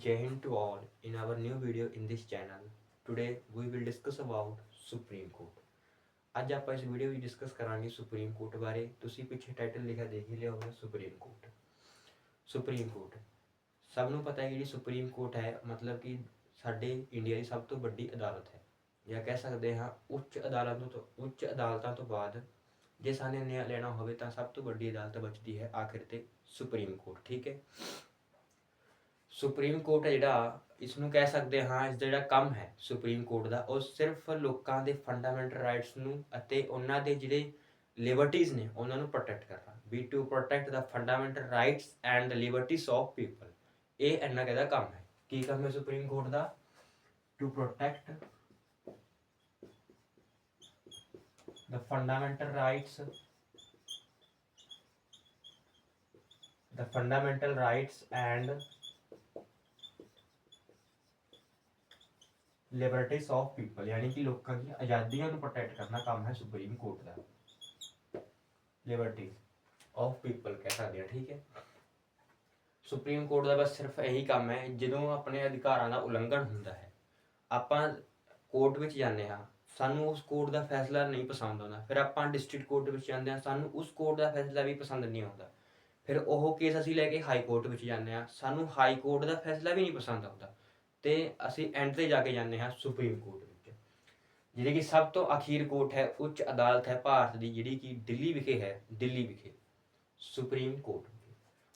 Jai Hind to all in our new video in this channel. Today we will discuss about Supreme Court. ਅੱਜ ਆਪਾਂ ਇਸ video ਵਿੱਚ discuss ਕਰਾਂਗੇ supreme court ਬਾਰੇ। ਤੁਸੀਂ ਪਿੱਛੇ ਟਾਈਟਲ ਲਿਖਿਆ ਦੇਖ ਹੀ ਲਿਆ ਹੋਵੇਗਾ ਸੁਪਰੀਮ ਕੋਰਟ। ਸੁਪਰੀਮ ਕੋਰਟ ਸਭ ਨੂੰ ਪਤਾ ਹੈ ਜਿਹੜੀ ਸੁਪਰੀਮ ਕੋਰਟ ਹੈ ਮਤਲਬ ਕਿ ਸਾਡੇ ਇੰਡੀਆ ਦੀ ਸਭ ਤੋਂ ਵੱਡੀ ਅਦਾਲਤ ਹੈ, ਜਾਂ ਕਹਿ ਸਕਦੇ ਹਾਂ ਉੱਚ ਅਦਾਲਤਾਂ ਤੋਂ ਬਾਅਦ ਜੇ ਸਾਨੂੰ ਨਿਆਂ ਲੈਣਾ ਹੋਵੇ ਤਾਂ ਸਭ ਤੋਂ ਵੱਡੀ ਅਦਾਲਤ ਬਚਦੀ ਹੈ ਆਖਿਰ ਤੇ ਸੁਪਰੀਮ ਕੋਰਟ। ਠੀਕ ਹੈ, ਸੁਪਰੀਮ ਕੋਰਟ ਹੈ ਜਿਹੜਾ ਇਸਨੂੰ ਕਹਿ ਸਕਦੇ ਹਾਂ ਇਸ ਦਾ ਜਿਹੜਾ ਕੰਮ ਹੈ ਸੁਪਰੀਮ ਕੋਰਟ ਦਾ ਉਹ ਸਿਰਫ ਲੋਕਾਂ ਦੇ ਫੰਡਾਮੈਂਟਲ ਰਾਈਟਸ ਨੂੰ ਅਤੇ ਉਹਨਾਂ ਦੇ ਜਿਹੜੇ ਲਿਬਰਟੀਜ਼ ਨੇ ਉਹਨਾਂ ਨੂੰ ਪ੍ਰੋਟੈਕਟ ਕਰਨਾ, ਵੀ to protect the fundamental rights and the liberties of people. ਇਹ ਇਹਨਾਂ ਦਾ ਕੰਮ ਹੈ। ਕੀ ਕੰਮ ਹੈ ਸੁਪਰੀਮ ਕੋਰਟ ਦਾ? To protect the fundamental rights and liberties of people, ਯਾਨੀ ਕਿ ਲੋਕਾਂ ਦੀਆਂ ਆਜ਼ਾਦੀਆਂ ਨੂੰ ਪ੍ਰੋਟੈਕਟ ਕਰਨਾ ਕੰਮ ਹੈ supreme court the. Liberties of people ਕਹਿ ਸਕਦੇ ਹਾਂ। ਠੀਕ ਹੈ, ਸੁਪਰੀਮ ਕੋਰਟ ਦਾ ਬਸ ਸਿਰਫ ਇਹੀ ਕੰਮ ਹੈ ਜਦੋਂ ਆਪਣੇ ਅਧਿਕਾਰਾਂ ਦਾ ਉਲੰਘਣ ਹੁੰਦਾ ਹੈ, ਆਪਾਂ ਕੋਰਟ ਵਿੱਚ ਜਾਂਦੇ ਹਾਂ, ਸਾਨੂੰ ਉਸ ਕੋਰਟ ਦਾ ਫੈਸਲਾ ਨਹੀਂ ਪਸੰਦ ਆਉਂਦਾ, ਫਿਰ ਆਪਾਂ ਡਿਸਟ੍ਰਿਕਟ ਕੋਰਟ ਵਿੱਚ ਜਾਂਦੇ ਹਾਂ, ਸਾਨੂੰ ਉਸ ਕੋਰਟ ਦਾ ਫੈਸਲਾ ਵੀ ਪਸੰਦ ਨਹੀਂ ਆਉਂਦਾ, ਫਿਰ ਉਹ ਕੇਸ ਅਸੀਂ ਲੈ ਕੇ ਹਾਈ ਕੋਰਟ ਵਿੱਚ ਜਾਂਦੇ ਹਾਂ, ਸਾਨੂੰ ਹਾਈ ਕੋਰਟ ਦਾ ਫੈਸਲਾ ਵੀ ਨਹੀਂ ਪਸੰਦ ਆਉਂਦਾ, ਤੇ ਅਸੀਂ ਐਂਡ ਤੇ ਜਾ ਕੇ ਜਾਂਦੇ ਹਾਂ ਸੁਪਰੀਮ ਕੋਰਟ ਵਿੱਚ, ਜਿਹੜੀ ਕਿ ਸਭ ਤੋਂ ਅਖੀਰ ਕੋਰਟ ਹੈ, ਉੱਚ ਅਦਾਲਤ ਹੈ ਭਾਰਤ ਦੀ, ਜਿਹੜੀ ਕਿ ਦਿੱਲੀ ਵਿਖੇ ਸੁਪਰੀਮ ਕੋਰਟ।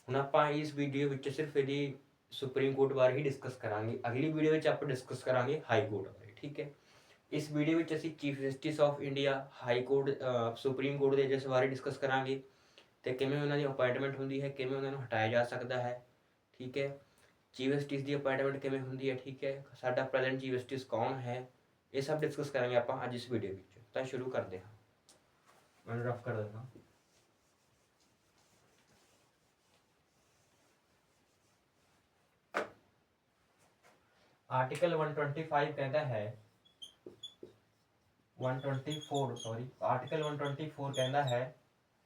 ਹੁਣ ਆਪਾਂ ਇਸ ਵੀਡੀਓ ਵਿੱਚ ਸਿਰਫ ਇਹਦੀ ਸੁਪਰੀਮ ਕੋਰਟ ਬਾਰੇ ਹੀ ਡਿਸਕਸ ਕਰਾਂਗੇ। ਅਗਲੀ ਵੀਡੀਓ ਵਿੱਚ ਆਪਾਂ ਡਿਸਕਸ ਕਰਾਂਗੇ ਹਾਈ ਕੋਰਟ ਬਾਰੇ। ਠੀਕ ਹੈ, ਇਸ ਵੀਡੀਓ ਵਿੱਚ ਅਸੀਂ chief justice of India, high court, supreme court ਦੇ ਜੱਜ ਬਾਰੇ ਡਿਸਕਸ ਕਰਾਂਗੇ ਤੇ ਕਿਵੇਂ ਉਹਨਾਂ ਦੀ ਅਪਾਇੰਟਮੈਂਟ ਹੁੰਦੀ ਹੈ, ਕਿਵੇਂ ਉਹਨਾਂ ਨੂੰ ਹਟਾਇਆ ਜਾ ਸਕਦਾ ਹੈ। ਠੀਕ ਹੈ, ਚੀਫ ਜਸਟਿਸ ਦੀ ਅਪਾਇੰਟਮੈਂਟ ਕਿਵੇਂ ਹੁੰਦੀ ਹੈ। ਠੀਕ ਹੈ, ਸਾਡਾ ਪ੍ਰੈਜ਼ੈਂਟ ਚੀਫ ਜਸਟਿਸ ਕੌਣ ਹੈ, ਇਹ ਸਭ ਡਿਸਕਸ ਕਰਾਂਗੇ ਆਪਾਂ ਅੱਜ ਇਸ ਵੀਡੀਓ ਵਿੱਚ। ਤਾਂ ਸ਼ੁਰੂ ਕਰਦੇ ਹਾਂ। ਮੈਂ ਰਫ ਕਰ ਦਿੰਦਾ। ਆਰਟੀਕਲ 125 ਕਹਿੰਦਾ ਹੈ ਆਰਟੀਕਲ 124 ਕਹਿੰਦਾ ਹੈ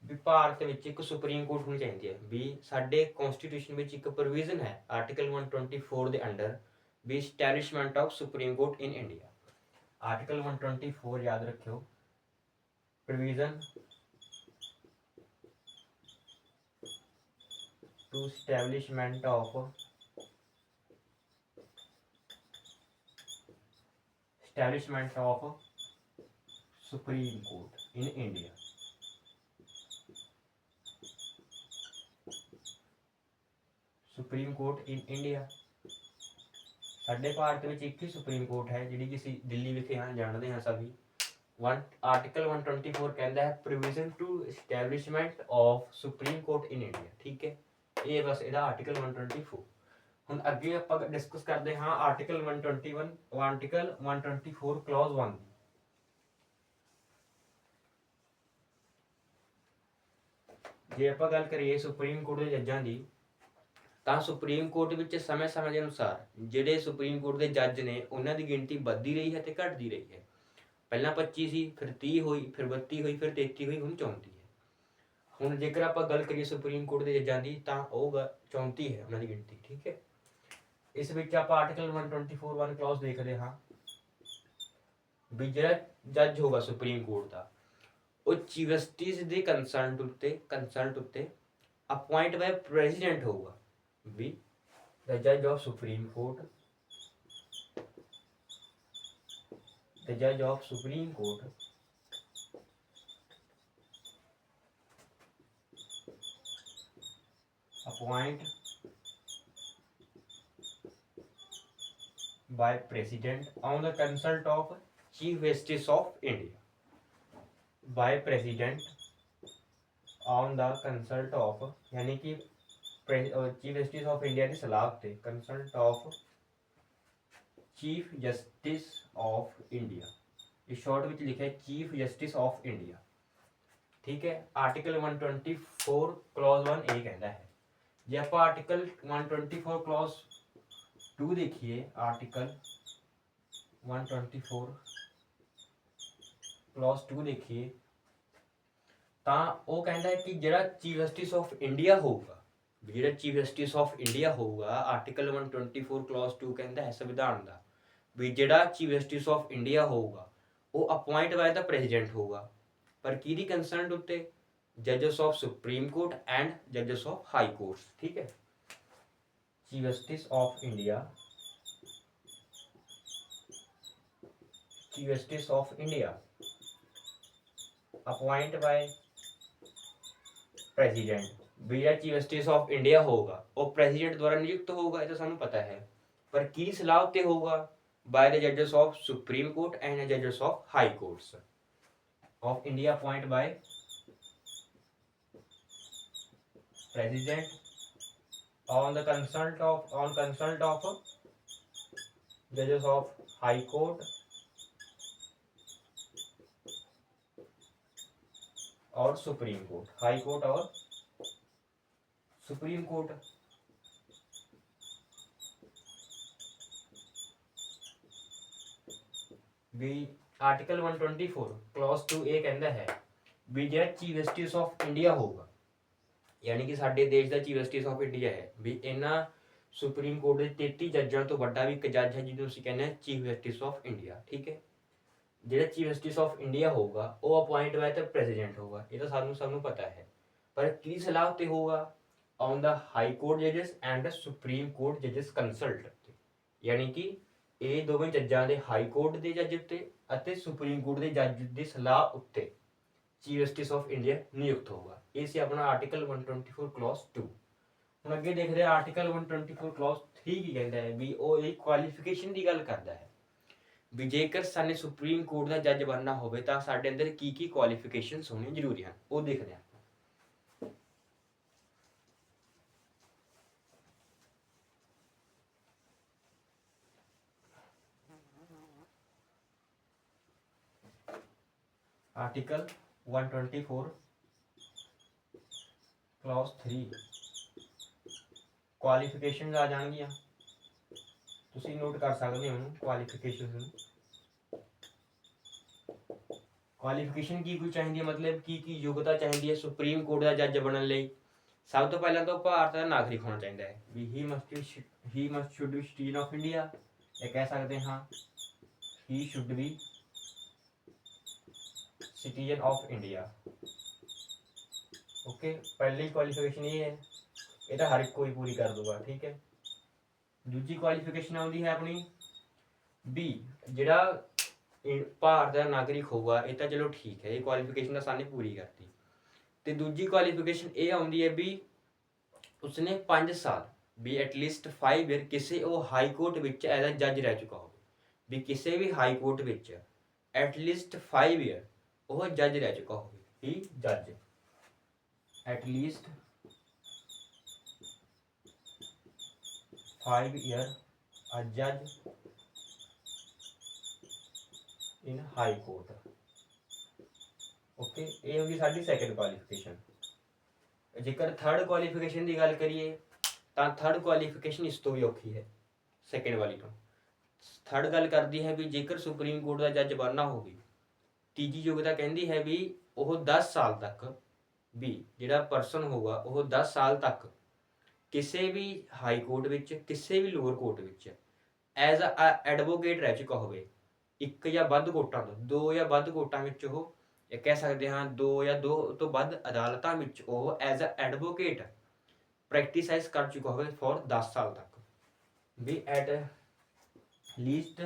ਵੀ ਭਾਰਤ ਵਿੱਚ ਇੱਕ ਸੁਪਰੀਮ ਕੋਰਟ ਹੋਣੀ ਚਾਹੀਦੀ ਹੈ। ਵੀ ਸਾਡੇ ਕਨਸਟੀਟਿਊਸ਼ਨ ਵਿੱਚ ਇੱਕ ਪ੍ਰੋਵੀਜ਼ਨ ਹੈ ਆਰਟੀਕਲ 124 ਦੇ ਅੰਡਰ ਵੀ establishment of supreme court in India. Article 124 ਯਾਦ ਰੱਖਿਓ, provision to establishment of supreme court in India. Supreme court in India, ਸਾਡੇ ਭਾਰਤ ਵਿੱਚ ਇੱਕ ਹੀ ਸੁਪਰੀਮ ਕੋਰਟ ਹੈ ਜਿਹੜੀ ਕਿ ਅਸੀਂ ਦਿੱਲੀ ਵਿਖੇ ਜਾਣਦੇ ਹਾਂ ਸਭੀ। ਆਰਟੀਕਲ 124 ਕਹਿੰਦਾ ਹੈ provision to establishment of supreme court in India. ਠੀਕ ਹੈ, ਇਹ ਬਸ ਇਹਦਾ ਆਰਟੀਕਲ 124। ਹੁਣ ਅੱਗੇ ਆਪਾਂ ਡਿਸਕਸ ਕਰਦੇ ਹਾਂ ਆਰਟੀਕਲ 124 ਕਲੌਜ਼ 1। ਜੇ ਆਪਾਂ ਗੱਲ ਕਰੀਏ ਸੁਪਰੀਮ ਕੋਰਟ ਦੇ ਜੱਜਾਂ ਦੀ, ਤਾਂ ਸੁਪਰੀਮ ਕੋਰਟ ਵਿੱਚ ਸਮੇਂ-ਸਮੇਂ ਦੇ ਅਨੁਸਾਰ ਜਿਹੜੇ ਸੁਪਰੀਮ ਕੋਰਟ ਦੇ ਜੱਜ ਨੇ ਉਹਨਾਂ ਦੀ ਗਿਣਤੀ ਵੱਧਦੀ ਰਹੀ ਹੈ ਤੇ ਘਟਦੀ ਰਹੀ ਹੈ। ਪਹਿਲਾਂ 25 ਸੀ, ਫਿਰ 30 ਹੋਈ, ਫਿਰ 32 ਹੋਈ, ਫਿਰ 33 ਹੋਈ, ਹੁਣ 34 ਹੈ। ਹੁਣ ਜੇਕਰ ਆਪਾਂ ਗੱਲ ਕਰੀਏ ਸੁਪਰੀਮ ਕੋਰਟ ਦੇ ਜੱਜਾਂ ਦੀ ਤਾਂ ਉਹ 34 ਹੈ ਉਹਨਾਂ ਦੀ ਗਿਣਤੀ। ਠੀਕ ਹੈ, ਇਸ ਵਿੱਚ ਆਪਾਂ ਆਰਟੀਕਲ 124 ਕਲੌਜ਼ ਦੇਖਦੇ ਹਾਂ ਵੀ ਜਿਹੜਾ ਜੱਜ ਹੋਗਾ ਸੁਪਰੀਮ ਕੋਰਟ ਦਾ ਉਹ ਚੀਫ ਜਸਟਿਸ ਦੇ ਕੰਸਲਟ ਉੱਤੇ ਅਪੁਆਇੰਟ ਬਾਈ ਪ੍ਰੈਜ਼ੀਡੈਂਟ ਹੋਊਗਾ। ਵੀ the judge of Supreme Court appoint by president on the consult of chief justice of India। by president on the consult of, यानी कि चीफ जस्टिस ऑफ इंडिया की सलाह से, consult of chief justice of India, इस short में लिखा है chief justice of India. ठीक है, आर्टिकल 124 क्लॉज 1 ये कहता है। जे आप आर्टिकल 124 क्लॉज 2 देखिए, आर्टिकल 124 क्लॉज 2 देखिए ਤਾਂ ਉਹ ਕਹਿੰਦਾ ਹੈ ਕਿ ਜਿਹੜਾ ਚੀਫ ਜਸਟਿਸ ਆਫ ਇੰਡੀਆ ਹੋਊਗਾ ਵੀ ਜਿਹੜਾ ਚੀਫ ਜਸਟਿਸ ਆਫ ਇੰਡੀਆ ਹੋਊਗਾ, ਆਰਟੀਕਲ 124 ਕਲੌਜ਼ 2 ਕਹਿੰਦਾ ਹੈ ਸੰਵਿਧਾਨ ਦਾ ਵੀ ਜਿਹੜਾ ਚੀਫ ਜਸਟਿਸ ਆਫ ਇੰਡੀਆ ਹੋਊਗਾ ਉਹ ਅਪੁਆਇੰਟ ਬਾਏ ਦਾ ਪ੍ਰੈਜ਼ੀਡੈਂਟ ਹੋਊਗਾ, ਪਰ ਕਿਹਦੀ ਕੰਸਰਨਡ ਉੱਤੇ? ਜੱਜਸ of supreme court and ਜੱਜਸ of high courts. ਠੀਕ ਹੈ, chief justice of India, chief justice of India appoint bye president. ਵੀ ਜਿਹੜਾ ਚੀਫ ਜਸਟਿਸ ਆਫ ਇੰਡੀਆ ਹੋਊਗਾ ਉਹ ਪ੍ਰੈਜ਼ੀਡੈਂਟ ਦੁਆਰਾ ਨਿਯੁਕਤ ਹੋਊਗਾ, ਇਹ ਤਾਂ ਸਾਨੂੰ ਪਤਾ ਹੈ, ਪਰ ਕੀ ਸਲਾਹ ਉੱਤੇ ਹੋਊਗਾ? ਬਾय द जजेस ऑफ सुप्रीम कोर्ट एंड जजेस of high courts of India appointed by president on consult of judges of high court और सुप्रीम कोर्ट, हाई कोर्ट और सुप्रीम कोर्ट। ਵੀ ਆਰਟੀਕਲ 124 ਕਲੌਜ਼ 2 ਇਹ ਕਹਿੰਦਾ ਹੈ ਵੀ ਜਿਹੜਾ ਚੀਫ ਜਸਟਿਸ ਆਫ ਇੰਡੀਆ ਹੋਊਗਾ, ਯਾਨੀ ਕਿ ਸਾਡੇ ਦੇਸ਼ ਦਾ ਚੀਫ ਜਸਟਿਸ ਆਫ ਇੰਡੀਆ ਹੈ, ਵੀ ਇਹਨਾਂ ਸੁਪਰੀਮ ਕੋਰਟ ਦੇ 33 ਜੱਜਾਂ ਤੋਂ ਵੱਡਾ ਵੀ ਇੱਕ ਜੱਜ ਹੈ ਜਿਹਨੂੰ ਅਸੀਂ ਕਹਿੰਦੇ ਹਾਂ ਚੀਫ ਜਸਟਿਸ ਆਫ ਇੰਡੀਆ। ਠੀਕ ਹੈ, ਜਿਹੜਾ ਚੀਫ ਜਸਟਿਸ ਆਫ ਇੰਡੀਆ ਹੋਊਗਾ ਉਹ ਅਪੁਆਇੰਟ ਬਾਏ ਦਾ ਪ੍ਰੈਜ਼ੀਡੈਂਟ ਹੋਊਗਾ, ਇਹ ਤਾਂ ਸਭ ਨੂੰ ਪਤਾ ਹੈ, ਪਰ ਕੀ ਸਲਾਹ ਉੱਤੇ ਹੋਊਗਾ? On the high court ਜਜਿਸ and supreme court ਜਜਿਸ consult, ਯਾਨੀ ਕਿ ਇਹ ਦੋਵੇਂ ਜੱਜਾਂ ਦੇ ਹਾਈ ਕੋਰਟ ਦੇ ਜੱਜ ਉੱਤੇ ਅਤੇ ਸੁਪਰੀਮ ਕੋਰਟ ਦੇ ਜੱਜ ਦੀ ਸਲਾਹ ਉੱਤੇ ਚੀਫ ਜਸਟਿਸ ਆਫ ਇੰਡੀਆ ਨਿਯੁਕਤ ਹੋਊਗਾ। ਇਹ ਸੀ ਆਪਣਾ ਆਰਟੀਕਲ 124 ਕਲੌਜ਼ 2। ਹੁਣ ਅੱਗੇ ਦੇਖਦੇ ਹਾਂ ਆਰਟੀਕਲ 124 ਕਲੌਜ਼ 3 ਕੀ ਕਹਿੰਦਾ ਹੈ, ਵੀ ਉਹ ਇਹ ਕੁਆਲੀਫਿਕੇਸ਼ਨ ਦੀ ਗੱਲ ਕਰਦਾ ਹੈ ਵੀ ਜੇਕਰ ਸਾਨੂੰ ਸੁਪਰੀਮ ਕੋਰਟ ਦਾ ਜੱਜ ਬਣਨਾ ਹੋਵੇ ਤਾਂ ਸਾਡੇ ਅੰਦਰ ਕੀ ਕੀ ਕੁਆਲੀਫਿਕੇਸ਼ਨਸ ਹੋਣੀਆਂ ਜ਼ਰੂਰੀ ਹਨ, ਉਹ ਦੇਖਦੇ ਹਾਂ। आर्टिकल 124 क्लॉज 3 क्वालिफिकेशन आ जाएंगी, तुसी नोट कर सकते हो क्वालिफिकेशन। क्वालिफिकेशन की कुछ चाहिए, मतलब की योग्यता चाहिए है सुप्रीम कोर्ट का जज बनने लई? सब तो पहला तो भारत का नागरिक होना चाहिए है, भी he must should be citizen of India, ये कह सकते हैं हाँ, he should be citizen of India. Okay, पहली क्वालिफिकेशन ये है, ये तो हर एक कोई पूरी कर दूंगा। ठीक है, दूसरी क्वालिफिकेशन आती है अपनी बी, जिहड़ा भारत का नागरिक होगा, ये तो चलो ठीक है, ये क्वालिफिकेशन तो साने पूरी करती। तो दूसरी क्वालिफिकेशन ये आती है भी उसने 5 साल भी एटलीस्ट 5 ईयर किसी वो हाई कोर्ट विच एज अ जज रह चुका हो, भी किसी भी हाई कोर्ट विच एटलीस्ट 5 ईयर वो जज रह चुका हो, ही जज एटलीस्ट 5 ईयर अ जज इन हाई कोर्ट। ओके, ये होगी साडी सैकेंड क्वालिफिकेशन। जेकर थर्ड क्वालिफिकेशन की गल करिए तो थर्ड क्वालिफिकेशन इस तो भी औखी है सैकेंड वाली तो। थर्ड गल करती है भी जेकर सुप्रीम कोर्ट का जज बनना होगी, तीजी योग्यता कहती है भी वह 10 साल तक भी जिहड़ा परसन होगा वह 10 साल तक किसी भी हाई कोर्ट विच किसी भी लोअर कोर्ट विच एज अ एडवोकेट रह चुका होवे, एक या वध कोर्टां तो, 2 या वध कोर्टां विच ओह कह सकते हाँ 2 या 2 तो वध अदालतां विच ओह एज अ एडवोकेट प्रैक्टिसाइज कर चुका होवे फॉर 10 साल तक, भी at least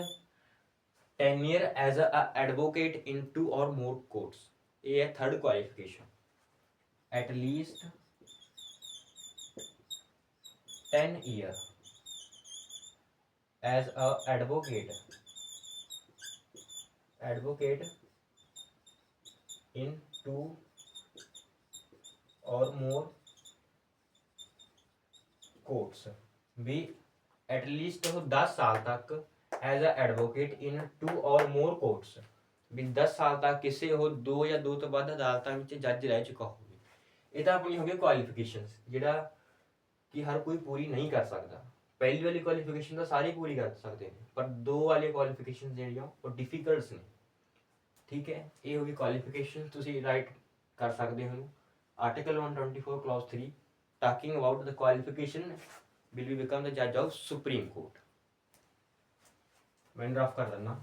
10 year as a advocate in 2 or more courts. ये है third qualification, at least 10 year as a advocate in 2 or more courts, भी एटलीस्ट 10 साल तक as a advocate in 2 or more courts, भी 10 साल तक किसी हो 2 या 2 तो वध अदालतों में जज रह चुका हो। ये तो अपनी हो गई क्वालिफिकेशंस जिहड़ा कि हर कोई पूरी नहीं कर सकता। पहली वाली क्वालिफिकेशन तो सारे पूरी कर सकते हैं, पर 2 वाली क्वालिफिकेशन जिहड़ियां वो डिफिकल्ट ने। ठीक है, ये होगी क्वालिफिकेशन, तुसी राइट कर सकते हो article 124 clause 3 talking about the qualification will be become the judge of Supreme Court. मैं ड्राफ्ट कर देना।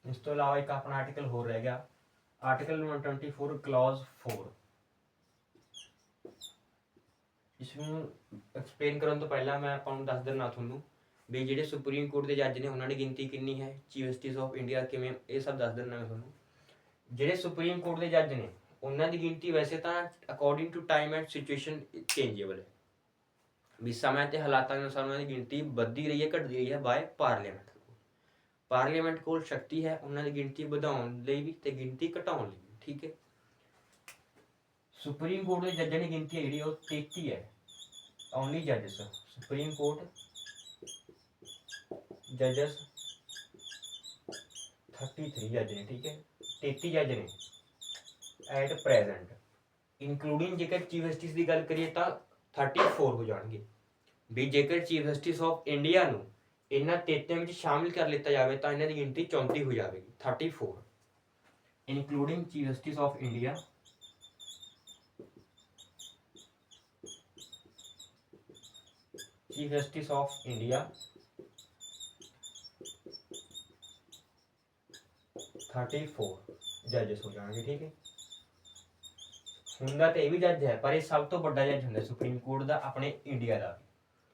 इस तो अलावा एक अपना आर्टिकल हो रह गया, आर्टिकल 124 क्लॉज 4। इसमें एक्सप्लेन करन तो पहला मैं आपको दस देना थोनू भी ਜਿਹੜੇ ਸੁਪਰੀਮ ਕੋਰਟ ਦੇ ਜੱਜ ਨੇ ਉਹਨਾਂ ਦੀ ਗਿਣਤੀ ਕਿੰਨੀ ਹੈ, ਚੀਫ ਜਸਟਿਸ ਆਫ ਇੰਡੀਆ ਕਿਵੇਂ, ਇਹ ਸਭ ਦੱਸ ਦੇਣਾ ਮੈਂ ਤੁਹਾਨੂੰ। ਜਿਹੜੇ ਸੁਪਰੀਮ ਕੋਰਟ ਦੇ ਜੱਜ ਨੇ ਉਹਨਾਂ ਦੀ ਗਿਣਤੀ ਵੈਸੇ ਤਾਂ according to time and situation changeable ਹੈ, ਵੀ ਸਮੇਂ ਤੇ ਹਾਲਾਤਾਂ ਅਨੁਸਾਰ ਉਹਨਾਂ ਦੀ ਗਿਣਤੀ ਵੱਧਦੀ ਰਹੀ ਹੈ ਘਟਦੀ ਰਹੀ ਹੈ ਬਾਏ ਪਾਰਲੀਮੈਂਟ। ਪਾਰਲੀਮੈਂਟ ਕੋਲ ਸ਼ਕਤੀ ਹੈ ਉਹਨਾਂ ਦੀ ਗਿਣਤੀ ਵਧਾਉਣ ਲਈ ਵੀ ਤੇ ਗਿਣਤੀ ਘਟਾਉਣ ਲਈ ਵੀ, ਠੀਕ ਹੈ। ਸੁਪਰੀਮ ਕੋਰਟ ਦੇ ਜੱਜਾਂ ਦੀ ਗਿਣਤੀ ਜਿਹੜੀ ਉਹ 33 ਹੈ, ਓਨਲੀ ਜੱਜਸ ਸੁਪਰੀਮ ਕੋਰਟ जजेस 33 जज ने, ठीक है। 33 जज ने एट प्रेजेंट, इंक्लूडिंग जेकर चीफ जस्टिस की गल करिए तो 34 हो जाएंगे भी। जेकर चीफ जस्टिस ऑफ इंडिया नूं इन्हां 33 में शामिल कर लिया जाए तो इन्हां दी गिनती 34 हो जाएगी, 34 including chief justice of India. Chief justice of India 34 जजेस हो जाएंगे, ठीक है। हुंदा तो यह भी जज है पर यह सब तो बड़ा जज होंगे सुप्रीम कोर्ट का अपने इंडिया का,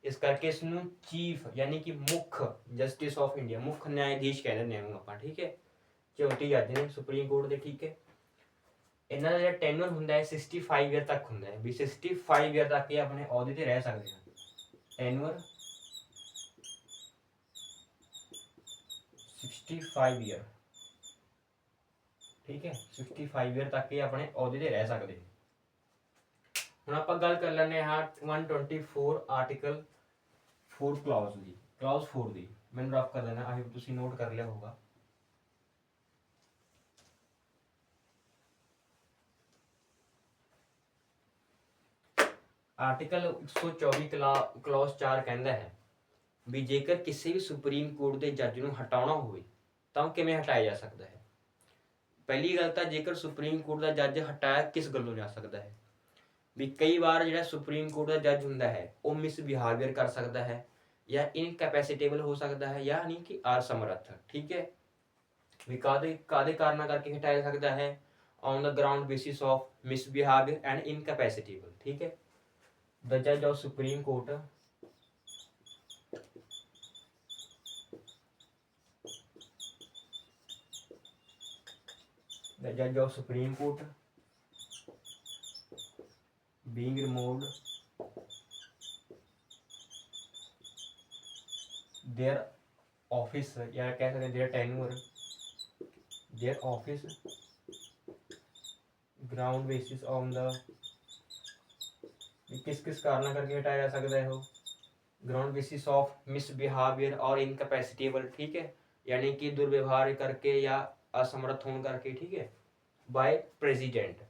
इस करके इसनूं चीफ यानी कि मुख्य जस्टिस ऑफ इंडिया, मुख्य न्यायाधीश कह दें आप, ठीक है। 34 जज ने सुप्रीम कोर्ट के, ठीक है। इन्हां दा जिहड़ा टेन्योर हुंदा है 65 ईयर तक हुंदा है, भी 65 ईयर तक ये अपने अहुदे ते रह सकते हैं। टेन्योर 65 ईयर, ठीक है। 65 ईयर तक ये अपने अहुदे ते रह सकते हैं। हुण आपां गल कर लैंदे हां 124 आर्टिकल 4 क्लॉज की, क्लॉज 4 की मैं ड्राफ्ट कर देना, आई होप तुसीं नोट कर लिया होगा। आर्टिकल 124 क्लॉज 4 कहता है भी जेकर किसी भी सुप्रीम कोर्ट के जज नूं हटाउणा होवे तां किवें हटाया जा सकता है। पहली गल तां जेकर सुप्रीम कोर्ट का जज हटाया किस गल्लों जा सकता है, भी कई बार जिहड़ा सुप्रीम कोर्ट का जज हुंदा है वो मिसबिहेवियर कर सकता है या इनकैपेसिटेबल हो सकता है या नहीं कि असमर्थ, ठीक है। भी कादे कारणा करके हटाया जा सकता है, on the ground basis of misbehaviour and incapacitable, ठीक है। द जज of supreme court the judge of Supreme Court being removed their office या कह सकते हैं their tenure, their office ground basis on the, किस कारण करके हटाया जा सकता है वो, ग्राउंड बेसिस ऑफ मिसबिहेवियर और इनकैपेसिटेबल, ठीक है, यानी कि दुर्व्यवहार करके या असमर्थ होने करके, ठीक है। बाय प्रेसिडेंट,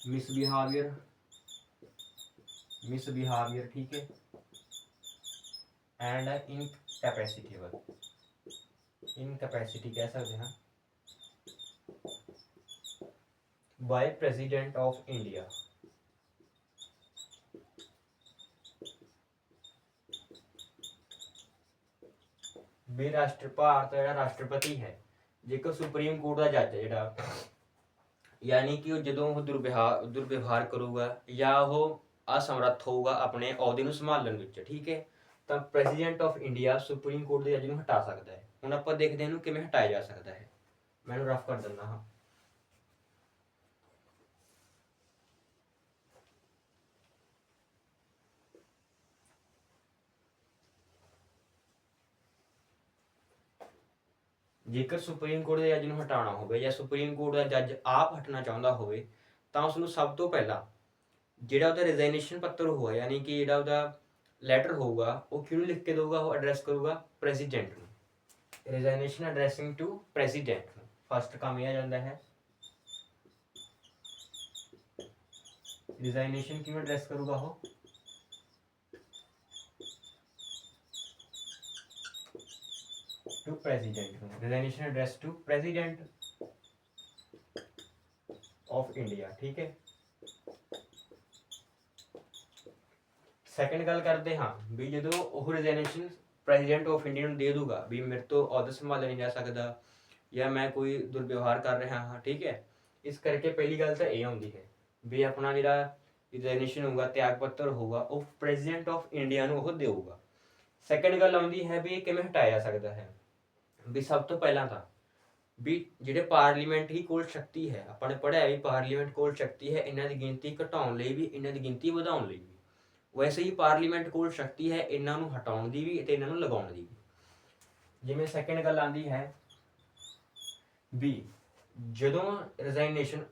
मिसबिहेवियर, ठीक है, एंड इनकैपेसिटेबल, इनकैपेसिटी कह सकते हैं, बाय प्रेसिडेंट ऑफ इंडिया। भी भारत का राष्ट्रपति है जेकर सुप्रीम कोर्ट का जज है जिहड़ा, यानी कि जो दुर्व्यवहार करूगा या वो असमर्थ होगा अपने अहुदे नूं संभालण विच, ठीक है, तो president of India supreme court के जज नूं हटा सकता है। हुण आपां देखदे इहनूं किवें हटाया जा सकता है, मैं रफ कर दिंदा हाँ। जेकर सुप्रीम कोर्ट के जज नूं हटाना होवे या सुप्रीम कोर्ट का जज आप हटना चाहुंदा होवे तां उसनूं सब तो पहला जिहड़ा उहदा रिजाइनेशन पत्र होगा यानी कि जिहड़ा उहदा लैटर होगा वो किहनूं लिख के देगा, वो एड्रैस करूगा प्रेसिडेंट नूं। रिजाइनेशन एड्रैसिंग टू प्रेसिडेंट नूं फर्स्ट काम यह आ जांदा है। रिजाइनेशन किवें एड्रैस करूगा वो, to president, resignation address to president of India, ठीक है। ਸੈਕੰਡ ਗੱਲ ਕਰਦੇ ਹਾਂ ਵੀ ਜਦੋਂ ਉਹ ਰੈਜ਼ੀਗਨੇਸ਼ਨ ਪ੍ਰੈਜ਼ੀਡੈਂਟ ਆਫ ਇੰਡੀਆ ਨੂੰ ਦੇ ਦੂਗਾ ਵੀ ਮੇਰੇ ਤੋਂ ਅਹੁਦਾ ਸੰਭਾਲਿਆ ਨਹੀਂ ਜਾ ਸਕਦਾ ਜਾਂ ਮੈਂ ਕੋਈ ਦੁਰਵਿਵਹਾਰ ਕਰ ਰਿਹਾ ਹਾਂ, ਠੀਕ ਹੈ। ਇਸ ਕਰਕੇ ਪਹਿਲੀ ਗੱਲ ਤਾਂ ਇਹ ਆਉਂਦੀ ਹੈ ਵੀ ਆਪਣਾ ਜਿਹੜਾ ਰੈਜ਼ੀਗਨੇਸ਼ਨ ਹੋਊਗਾ, ਤਿਆਗ ਪੱਤਰ ਹੋਊਗਾ, ਉਹ ਪ੍ਰੈਜ਼ੀਡੈਂਟ ਆਫ ਇੰਡੀਆ ਨੂੰ ਉਹ ਦੇਊਗਾ। ਸੈਕੰਡ ਗੱਲ ਆਉਂਦੀ ਹੈ ਵੀ ਇਹ ਕਿਵੇਂ ਹਟਾਇਆ ਜਾ ਸਕਦਾ ਹੈ। ਵੀ ਸਭ ਤੋਂ ਪਹਿਲਾਂ ਤਾਂ ਵੀ ਜਿਹੜੇ ਪਾਰਲੀਮੈਂਟ ਹੀ ਕੋਲ ਸ਼ਕਤੀ ਹੈ, ਆਪਾਂ ਨੇ ਪੜ੍ਹਿਆ ਵੀ ਪਾਰਲੀਮੈਂਟ ਕੋਲ ਸ਼ਕਤੀ ਹੈ ਇਹਨਾਂ ਦੀ ਗਿਣਤੀ ਘਟਾਉਣ ਲਈ ਵੀ, ਇਹਨਾਂ ਦੀ ਗਿਣਤੀ ਵਧਾਉਣ ਲਈ ਵੀ। ਵੈਸੇ ਹੀ ਪਾਰਲੀਮੈਂਟ ਕੋਲ ਸ਼ਕਤੀ ਹੈ ਇਹਨਾਂ ਨੂੰ ਹਟਾਉਣ ਦੀ ਵੀ ਅਤੇ ਇਹਨਾਂ ਨੂੰ ਲਗਾਉਣ ਦੀ ਵੀ। ਜਿਵੇਂ ਸੈਕੰਡ ਗੱਲ ਆਉਂਦੀ ਹੈ ਵੀ ਜਦੋਂ ਰੈਜ਼ਾਈਨੇਸ਼ਨ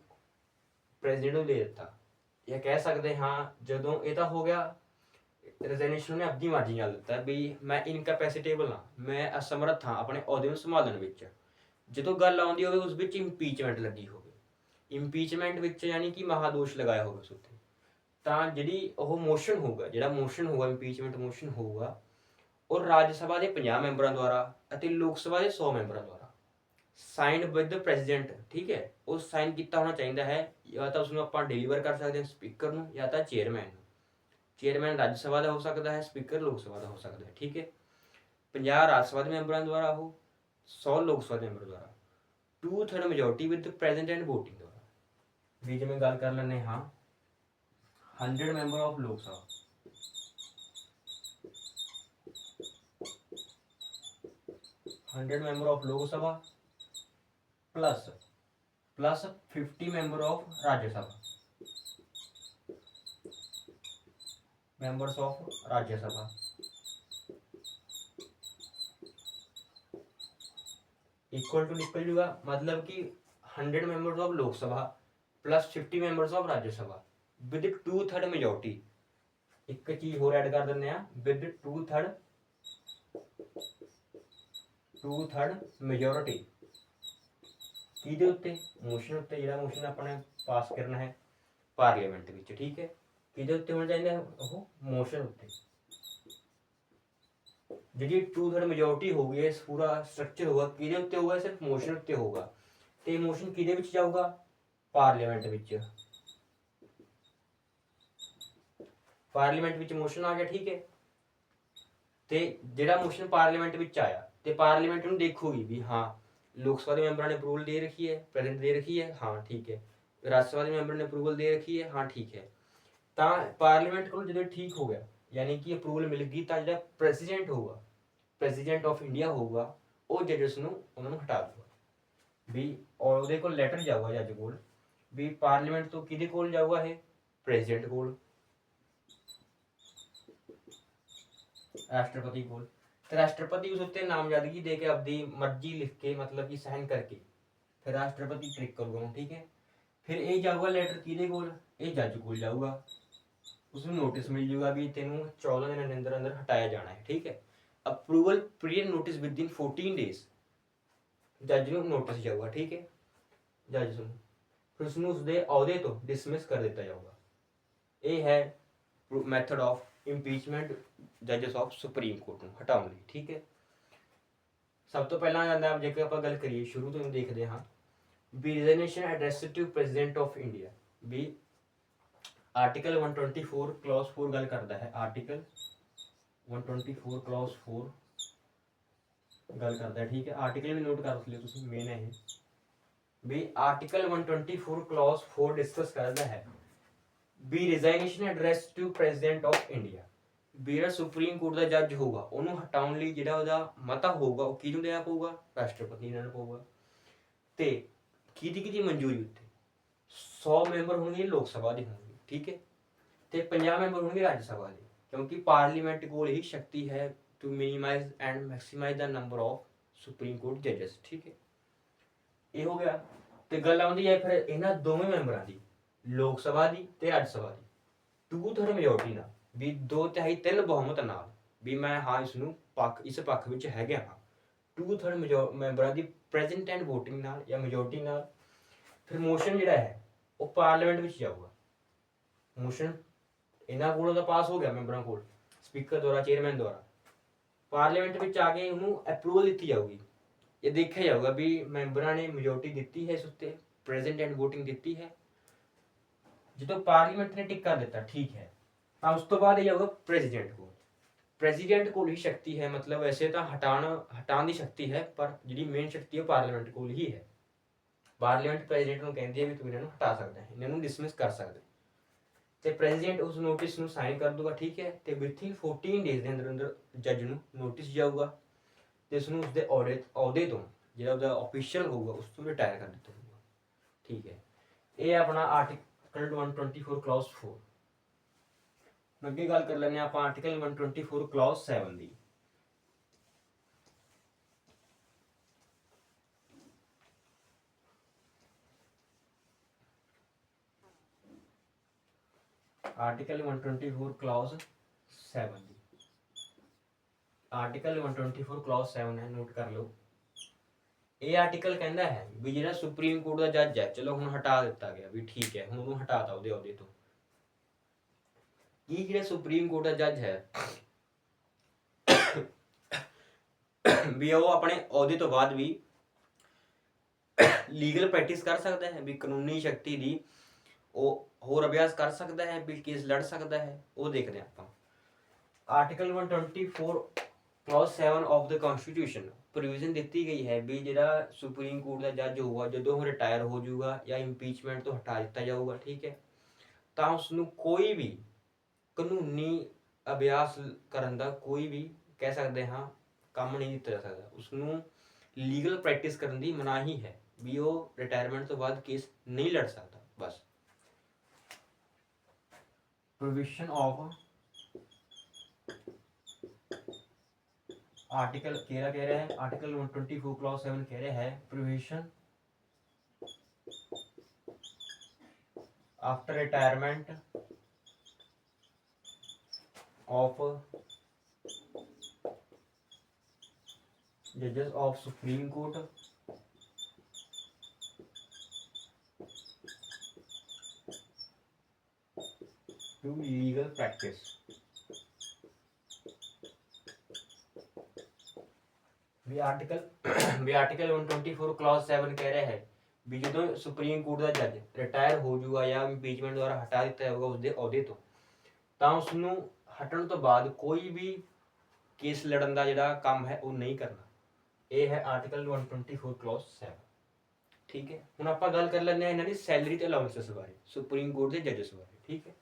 ਪ੍ਰੈਜ਼ੀਡੈਂਟ ਨੂੰ ਦੇ ਦਿੱਤਾ, ਜਾਂ ਕਹਿ ਸਕਦੇ ਹਾਂ ਜਦੋਂ ਇਹ ਤਾਂ ਹੋ ਗਿਆ ਰੈਜ਼ਾਈਨੇਸ਼ਨ ਨੇ ਆਪਣੀ ਮਰਜ਼ੀ ਨਾਲ ਦਿੱਤਾ ਵੀ ਮੈਂ ਇਨਕੈਪੈਸਿਟੇਬਲ ਹਾਂ, ਮੈਂ ਅਸਮਰੱਥ ਹਾਂ ਆਪਣੇ ਅਹੁਦੇ ਨੂੰ ਸੰਭਾਲਣ ਵਿੱਚ। ਜਦੋਂ ਗੱਲ ਆਉਂਦੀ ਹੋਵੇ ਉਸ ਵਿੱਚ ਇੰਪੀਚਮੈਂਟ ਲੱਗੀ ਹੋਵੇ, ਇੰਪੀਚਮੈਂਟ ਵਿੱਚ ਯਾਨੀ ਕਿ ਮਹਾਦੋਸ਼ ਲਗਾਇਆ ਹੋਵੇ ਉਸ ਉੱਤੇ, ਤਾਂ ਜਿਹੜੀ ਉਹ ਮੋਸ਼ਨ ਹੋਊਗਾ, ਜਿਹੜਾ ਮੋਸ਼ਨ ਹੋਊਗਾ ਇੰਪੀਚਮੈਂਟ ਮੋਸ਼ਨ ਹੋਊਗਾ, ਉਹ ਰਾਜ ਸਭਾ ਦੇ 50 ਮੈਂਬਰਾਂ ਦੁਆਰਾ ਅਤੇ ਲੋਕ ਸਭਾ ਦੇ 100 ਮੈਂਬਰਾਂ ਦੁਆਰਾ ਸਾਈਨਡ ਵਿਦ ਪ੍ਰੈਜ਼ੀਡੈਂਟ, ਠੀਕ ਹੈ। ਉਹ ਸਾਈਨ ਕੀਤਾ ਹੋਣਾ ਚਾਹੀਦਾ ਹੈ, ਜਾਂ ਤਾਂ ਉਸਨੂੰ ਆਪਾਂ ਡਿਲੀਵਰ ਕਰ ਸਕਦੇ ਹਾਂ ਸਪੀਕਰ ਨੂੰ ਜਾਂ ਤਾਂ ਚੇਅਰਮੈਨ ਨੂੰ। ਚੇਅਰਮੈਨ ਰਾਜ ਸਭਾ ਦਾ ਹੋ ਸਕਦਾ ਹੈ, ਸਪੀਕਰ ਲੋਕ ਸਭਾ ਦਾ ਹੋ ਸਕਦਾ ਹੈ, ਠੀਕ ਹੈ। 50 ਰਾਜ ਸਭਾ ਦੇ ਮੈਂਬਰਾਂ ਦੁਆਰਾ ਉਹ 100 ਲੋਕ ਸਭਾ ਦੇ ਮੈਂਬਰ ਦੁਆਰਾ 2/3 majority with present and voting ਦੁਆਰਾ। ਵੀ ਜਿਵੇਂ ਗੱਲ ਕਰ ਲੈਂਦੇ ਹਾਂ 100 ਮੈਂਬਰ ਆਫ ਲੋਕ ਸਭਾ, 100 ਮੈਂਬਰ ਆਫ ਲੋਕ ਸਭਾ प्लस 50 member of राज्य सभा, members of राज्य सभा इक्वल टू निकल जाएगा, मतलब कि 100 members of लोक सभा प्लस 50 members of राज्य सभा विद 2/3 मेजोरिटी। एक चीज होर ऐड कर देने विद 2/3 मेजोरिटी किहदे उत्ते मोशन उत्ते, जिहड़ा मोशन अपने पास करना है पार्लीमेंट विच, ठीक है। किहदे उत्ते होना चाहिए वो मोशन उत्ते, जिहड़ी 2/3 मेजोरिटी होगी, इस पूरा स्ट्रक्चर होगा किहदे उत्ते होगा, सिर्फ मोशन उत्ते होगा। ते मोशन किहदे विच जाऊगा, पार्लीमेंट विच। पार्लीमेंट विच मोशन आ गया, ठीक है। ते जिहड़ा मोशन पार्लीमेंट विच आया ते पार्लीमेंट नूं देखूगी भी हाँ लोक सभा के मैंबर ने अप्रूवल दे रखी है, प्रेजेंट दे रखी है, हाँ ठीक है। राज्यसभा के मैंबर ने अप्रूवल दे रखी है, हाँ ठीक है। तो पार्लीमेंट को जो ठीक हो गया यानी कि अप्रूवल मिल गई, तो जो प्रेसिडेंट होगा, प्रेसिडेंट ऑफ इंडिया होगा, वो जजेस उन्होंने हटा दूगा भी, और वो लैटर जाऊगा जज को भी पार्लीमेंट तो कि जाऊगा है प्रेसिडेंट को, राष्ट्रपति को। तो राष्ट्रपति उस उत्ते नामजदगी दे के अपनी मर्जी लिख के मतलब कि साइन करके फिर राष्ट्रपति क्लिक करूँगा, ठीक है। फिर ये जाऊगा लेटर किहदे कोल, ये जज को जाऊगा, उसमें नोटिस मिल जाऊगा भी तेनों 14 दिन के अंदर अंदर हटाया जाना है, ठीक है। Approval period notice with in 14 days जज को नोटिस जाऊगा, ठीक है। जज को फिर उसनों उसके अहुदे तो डिसमिस कर दिता जाऊगा। ये है मैथड ऑफ इंपीचमेंट जजेस ऑफ सुप्रीम कोर्ट ਨੂੰ ਹਟਾਉਣ ਲਈ, ठीक है। सब तो पहला आंदा जेकर ਆਪਾਂ ਗੱਲ ਕਰੀਏ ਸ਼ੁਰੂ ਤੋਂ ਦੇਖਦੇ ਹਾਂ ਵੀ resignation address to president of India ਵੀ ਆਰਟੀਕਲ 124 ਕਲੌਜ਼ 4 ਗੱਲ ਕਰਦਾ ਹੈ। ਆਰਟੀਕਲ 124 ਕਲੌਜ਼ 4 ਗੱਲ ਕਰਦਾ ਹੈ, ठीक है। ਆਰਟੀਕਲ ਵੀ ਨੋਟ ਕਰ ਲਿਓ ਤੁਸੀਂ, ਮੇਨ ਹੈ ਇਹ ਵੀ ਆਰਟੀਕਲ 124 ਕਲੌਜ਼ 4 ਡਿਸਕਸ ਕਰਦਾ ਹੈ ਵੀ resignation address to president of India ਵੀ ਜਿਹੜਾ ਸੁਪਰੀਮ ਕੋਰਟ ਦਾ ਜੱਜ ਹੋਊਗਾ ਉਹਨੂੰ ਹਟਾਉਣ ਲਈ ਜਿਹੜਾ ਉਹਦਾ ਮਤਾ ਹੋਊਗਾ ਉਹ ਕਿਹਨੂੰ ਦੇਣਾ ਪਊਗਾ, ਰਾਸ਼ਟਰਪਤੀ ਨੂੰ ਦੇਣਾ ਪਊਗਾ। ਤੇ ਕਿਹਦੀ ਮਨਜ਼ੂਰੀ ਉੱਤੇ 100 ਮੈਂਬਰ ਹੋਣਗੇ ਲੋਕ ਸਭਾ ਦੇ ਹੋਣਗੇ, ਠੀਕ ਹੈ, ਤੇ 50 ਮੈਂਬਰ ਹੋਣਗੇ ਰਾਜ ਸਭਾ ਦੇ, ਕਿਉਂਕਿ ਪਾਰਲੀਮੈਂਟ ਕੋਲ ਹੀ ਸ਼ਕਤੀ ਹੈ to minimise and maximise the number of supreme court ਜੱਜਸ, ਠੀਕ ਹੈ। ਇਹ ਹੋ ਗਿਆ। ਤੇ ਗੱਲ ਆਉਂਦੀ ਹੈ ਫਿਰ ਇਹਨਾਂ ਦੋਵੇਂ ਮੈਂਬਰਾਂ ਦੀ, ਲੋਕ ਸਭਾ ਦੀ ਤੇ ਰਾਜ ਸਭਾ ਦੀ 2/3 ਮੈਜੋਰਟੀ ਨਾਲ ਵੀ 2/3 ਬਹੁਮਤ ਨਾਲ ਵੀ ਮੈਂ ਹਾਂ ਇਸ ਨੂੰ ਇਸ ਪੱਖ ਵਿੱਚ ਹੈਗਾ ਹਾਂ 2/3 ਮੈਂਬਰਾਂ ਦੀ ਪ੍ਰੈਜ਼ੈਂਟ ਐਂਡ ਵੋਟਿੰਗ ਨਾਲ ਜਾਂ ਮੈਜੋਰਟੀ ਨਾਲ। ਫਿਰ ਮੋਸ਼ਨ ਜਿਹੜਾ ਹੈ ਉਹ ਪਾਰਲੀਮੈਂਟ ਵਿੱਚ ਜਾਊਗਾ। ਮੋਸ਼ਨ ਇਹਨਾਂ ਕੋਲੋਂ ਤਾਂ ਪਾਸ ਹੋ ਗਿਆ ਮੈਂਬਰਾਂ ਕੋਲ, ਸਪੀਕਰ ਦੁਆਰਾ, ਚੇਅਰਮੈਨ ਦੁਆਰਾ, ਪਾਰਲੀਮੈਂਟ ਵਿੱਚ ਆ ਕੇ ਉਹਨੂੰ ਅਪਰੂਵਲ ਦਿੱਤੀ ਜਾਊਗੀ, ਇਹ ਦੇਖਿਆ ਜਾਊਗਾ ਵੀ ਮੈਂਬਰਾਂ ਨੇ ਮੈਜੋਰਟੀ ਦਿੱਤੀ ਹੈ ਇਸ ਉੱਤੇ, ਪ੍ਰੈਜ਼ੈਂਟ ਐਂਡ ਵੋਟਿੰਗ ਦਿੱਤੀ ਹੈ। ਜਦੋਂ ਪਾਰਲੀਮੈਂਟ ਨੇ ਟਿਕ ਕਰ ਦਿੱਤਾ ਠੀਕ ਹੈ, ਤਾਂ ਉਸ ਤੋਂ ਬਾਅਦ ਇਹ ਜਾਊਗਾ ਪ੍ਰੈਜ਼ੀਡੈਂਟ ਕੋਲ। ਪ੍ਰੈਜ਼ੀਡੈਂਟ ਕੋਲ ਹੀ ਸ਼ਕਤੀ ਹੈ, ਮਤਲਬ ਵੈਸੇ ਤਾਂ ਹਟਾਉਣ ਦੀ ਸ਼ਕਤੀ ਹੈ, ਪਰ ਜਿਹੜੀ ਮੇਨ ਸ਼ਕਤੀ ਹੈ ਪਾਰਲੀਮੈਂਟ ਕੋਲ ਹੀ ਹੈ। ਪਾਰਲੀਮੈਂਟ ਪ੍ਰੈਜ਼ੀਡੈਂਟ ਨੂੰ ਕਹਿੰਦੀ ਹੈ ਵੀ ਤੂੰ ਇਹਨਾਂ ਨੂੰ ਹਟਾ ਸਕਦਾ ਹੈ, ਇਹਨਾਂ ਨੂੰ ਡਿਸਮਿਸ ਕਰ ਸਕਦਾ ਹੈ, ਤੇ ਪ੍ਰੈਜ਼ੀਡੈਂਟ ਉਸ ਨੋਟਿਸ ਨੂੰ ਸਾਈਨ ਕਰ ਦੂਗਾ ਠੀਕ ਹੈ। ਤੇ ਵਿਥਿਨ 14 ਡੇਜ਼ ਦੇ ਅੰਦਰ ਅੰਦਰ ਜੱਜ ਨੂੰ ਨੋਟਿਸ ਜਾਊਗਾ ਤੇ ਉਸ ਨੂੰ ਉਸਦੇ ਅਹੁਦੇ ਤੋਂ ਜਿਹੜਾ ਉਹਦਾ ਆਫੀਸ਼ੀਅਲ ਹੋਊਗਾ ਉਸ ਤੋਂ ਰਿਟਾਇਰ ਕਰ ਦਿੱਤਾ ਜਾਊਗਾ ਠੀਕ ਹੈ। ਇਹ ਆਪਣਾ ਆਰਟੀਕਲ 124 ਕਲੌਜ਼ 4। ਅੱਗੇ ਗੱਲ ਕਰ ਲੈਂਦੇ ਹਾਂ ਆਪਾਂ ਆਰਟੀਕਲ 124 ਕਲੌਜ਼ 7 ਦੀ। आर्टिकल 124 क्लॉज 7 ਦੀ आर्टिकल 124 क्लॉज 7 है, नोट कर लो। ਇਹ ਆਰਟੀਕਲ ਕਹਿੰਦਾ ਹੈ ਵੀ ਜਿਹੜਾ ਸੁਪਰੀਮ ਕੋਰਟ ਦਾ ਜੱਜ ਹੈ, ਚਲੋ ਹੁਣ ਹਟਾ ਦਿੱਤਾ ਗਿਆ ਵੀ ਠੀਕ ਹੈ, ਹੁਣ ਉਹਨੂੰ ਹਟਾਤਾ ਉਹਦੇ ਅਹੁਦੇ ਤੋਂ। ਕੀ ਜਿਹੜਾ ਸੁਪਰੀਮ ਕੋਰਟ ਦਾ ਜੱਜ ਹੈ ਵੀ ਉਹ ਆਪਣੇ ਅਹੁਦੇ ਤੋਂ ਬਾਅਦ ਵੀ ਲੀਗਲ ਪ੍ਰੈਕਟਿਸ ਕਰ ਸਕਦਾ ਹੈ, ਵੀ ਕਾਨੂੰਨੀ ਸ਼ਕਤੀ ਦੀ ਉਹ ਹੋਰ ਅਭਿਆਸ ਕਰ ਸਕਦਾ ਹੈ, ਵੀ ਕੇਸ ਲੜ ਸਕਦਾ ਹੈ, ਉਹ ਦੇਖਦੇ ਹਾਂ ਆਪਾਂ। Article 124 clause 7 of the constitution provision ਦਿੱਤੀ ਗਈ ਹੈ ਵੀ ਜਿਹੜਾ ਸੁਪਰੀਮ ਕੋਰਟ ਦਾ ਜੱਜ ਹੋਊਗਾ ਜਦੋਂ ਉਹ ਰਿਟਾਇਰ ਹੋ ਜਾਊਗਾ ਜਾਂ ਇੰਪੀਚਮੈਂਟ ਤੋਂ ਹਟਾ ਦਿੱਤਾ ਜਾਊਗਾ ਠੀਕ ਹੈ, ਤਾਂ ਉਸਨੂੰ ਕੋਈ ਵੀ ਕਾਨੂੰਨੀ ਅਭਿਆਸ ਕਰਨ ਦਾ ਕੋਈ ਵੀ ਕਹਿ ਸਕਦੇ ਹਾਂ ਕੰਮ ਨਹੀਂ ਦਿੱਤਾ ਜਾ ਸਕਦਾ, ਉਸਨੂੰ ਲੀਗਲ ਪ੍ਰੈਕਟਿਸ ਕਰਨ ਦੀ ਮਨਾਹੀ ਹੈ, ਵੀ ਉਹ ਰਿਟਾਇਰਮੈਂਟ ਤੋਂ ਬਾਅਦ ਕੇਸ ਨਹੀਂ ਲੜ ਸਕਦਾ ਬਸ। प्रोविजन ऑफ आर्टिकल कह रहा है आर्टिकल 124 क्लॉज 7 कह रहा है प्रोविजन आफ्टर रिटायरमेंट ऑफ जजेस of supreme court to legal practice। ਵੀ ਆਰਟੀਕਲ 124 ਕਲੌਜ਼ 7 ਕਹਿ ਰਿਹਾ ਹੈ ਵੀ ਜਦੋਂ ਸੁਪਰੀਮ ਕੋਰਟ ਦਾ ਜੱਜ ਰਿਟਾਇਰ ਹੋ ਜਾਊਗਾ ਜਾਂ ਇੰਪੀਚਮੈਂਟ ਦੁਆਰਾ ਹਟਾ ਦਿੱਤਾ ਜਾਊਗਾ ਉਸਦੇ ਅਹੁਦੇ ਤੋਂ, ਤਾਂ ਉਸਨੂੰ ਹਟਣ ਤੋਂ ਬਾਅਦ ਕੋਈ ਵੀ ਕੇਸ ਲੜਨ ਦਾ ਜਿਹੜਾ ਕੰਮ ਹੈ ਉਹ ਨਹੀਂ ਕਰਨਾ। ਇਹ ਹੈ ਆਰਟੀਕਲ 124 ਕਲੌਜ਼ 7 ਠੀਕ ਹੈ। ਹੁਣ ਆਪਾਂ ਗੱਲ ਕਰ ਲੈਂਦੇ ਹਾਂ ਇਹਨਾਂ ਦੀ ਸੈਲਰੀ ਤੇ ਅਲਾਉਂਸਸ ਬਾਰੇ, ਸੁਪਰੀਮ ਕੋਰਟ ਦੇ ਜੱਜਸ ਬਾਰੇ ਠੀਕ ਹੈ।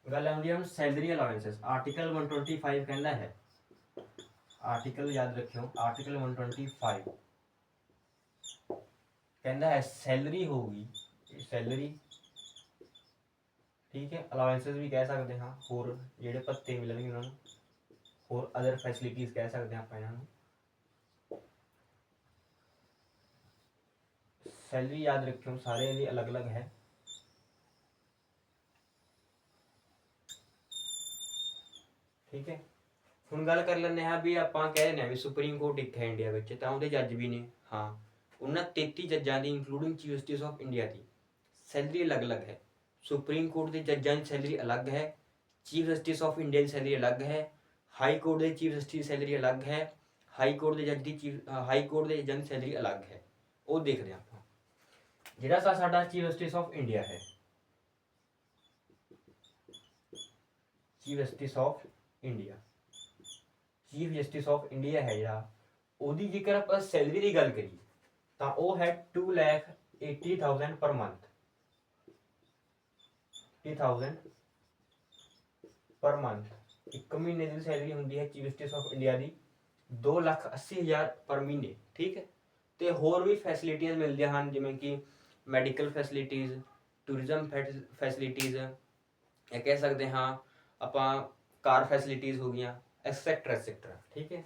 ਗੱਲ ਆਉਂਦੀ ਹੈ ਸੈਲਰੀ ਅਲਾਉਂਸਸ। ਆਰਟੀਕਲ 125 ਕਹਿੰਦਾ ਹੈ, ਆਰਟੀਕਲ ਯਾਦ ਰੱਖਿਓ ਆਰਟੀਕਲ 125 ਕਹਿੰਦਾ ਹੈ ਸੈਲਰੀ ਹੋਊਗੀ, ਸੈਲਰੀ ਠੀਕ ਹੈ, ਅਲਾਉਂਸਸ ਵੀ ਕਹਿ ਸਕਦੇ ਹਾਂ, ਹੋਰ ਜਿਹੜੇ ਭੱਤੇ ਮਿਲਣਗੇ ਉਹਨਾਂ ਨੂੰ, ਹੋਰ ਅਦਰ ਫੈਸਿਲਿਟੀਜ਼ ਕਹਿ ਸਕਦੇ ਹਾਂ ਆਪਾਂ ਇਹਨਾਂ ਨੂੰ। सैलरी याद रखियो सारे लिए अलग अलग है। ठीक है, ਹੁਣ ਗੱਲ ਕਰ ਲੈਂਦੇ ਹਾਂ ਵੀ ਆਪਾਂ ਕਹਿ ਰਹੇ ਹਾਂ ਵੀ ਸੁਪਰੀਮ ਕੋਰਟ ਇੱਕ ਹੈ ਇੰਡੀਆ ਵਿੱਚ, ਤਾਂ ਉਹਦੇ ਜੱਜ ਵੀ ਨੇ। ਹਾਂ, ਉਹਨਾਂ 33 ਜੱਜਾਂ ਦੀ ਇੰਕਲੂਡਿੰਗ chief justice of India the salary ਅਲੱਗ-ਅਲੱਗ ਹੈ। ਸੁਪਰੀਮ ਕੋਰਟ ਦੇ ਜੱਜਾਂ ਦੀ ਸੈਲਰੀ ਅਲੱਗ ਹੈ, chief justice of India the salary ਅਲੱਗ ਹੈ, ਹਾਈ ਕੋਰਟ ਦੇ ਚੀਫ ਜਸਟਿਸ ਦੀ ਸੈਲਰੀ ਅਲੱਗ ਹੈ, ਹਾਈ ਕੋਰਟ ਦੇ ਜੱਜ ਦੀ ਹਾਈ ਕੋਰਟ ਦੇ ਜੱਜਾਂ ਦੀ ਸੈਲਰੀ ਅਲੱਗ ਹੈ। ਉਹ ਦੇਖਦੇ ਹਾਂ ਆਪਾਂ। ਜਿਹੜਾ ਸਾਡਾ ਚੀਫ ਜਸਟਿਸ ਆਫ ਇੰਡੀਆ ਹੈ, chief justice of India, chief justice of India ਹੈ ਜਿਹੜਾ, ਉਹਦੀ ਜੇਕਰ ਆਪਾਂ ਸੈਲਰੀ ਦੀ ਗੱਲ ਕਰੀਏ ਤਾਂ ਉਹ ਹੈ 2,80,000 ਪਰ ਮੰਥ, 80,000 ਪਰ ਮੰਥ। ਇੱਕ ਮਹੀਨੇ ਦੀ ਸੈਲਰੀ ਹੁੰਦੀ ਹੈ ਚੀਫ ਜਸਟਿਸ ਆਫ ਇੰਡੀਆ ਦੀ 2,80,000 ਪਰ ਮਹੀਨੇ। ਠੀਕ ਹੈ, ਤੇ ਹੋਰ ਵੀ ਫੈਸਿਲਿਟੀਆਂ ਮਿਲਦੀਆਂ ਹਨ, ਜਿਵੇਂ ਕਿ ਮੈਡੀਕਲ ਫੈਸਿਲਿਟੀਜ਼, ਟੂਰਿਜ਼ਮ ਫੈਸਿਲਿਟੀਜ਼, ਇਹ ਕਹਿ ਸਕਦੇ ਹਾਂ ਆਪਾਂ, ਕਾਰ ਫੈਸਿਲਿਟੀਜ਼ ਹੋ ਗਈਆਂ, ਐਕਸੈਕਟਰਾ ਐਕਸੈਕਟਰਾ। ਠੀਕ ਹੈ,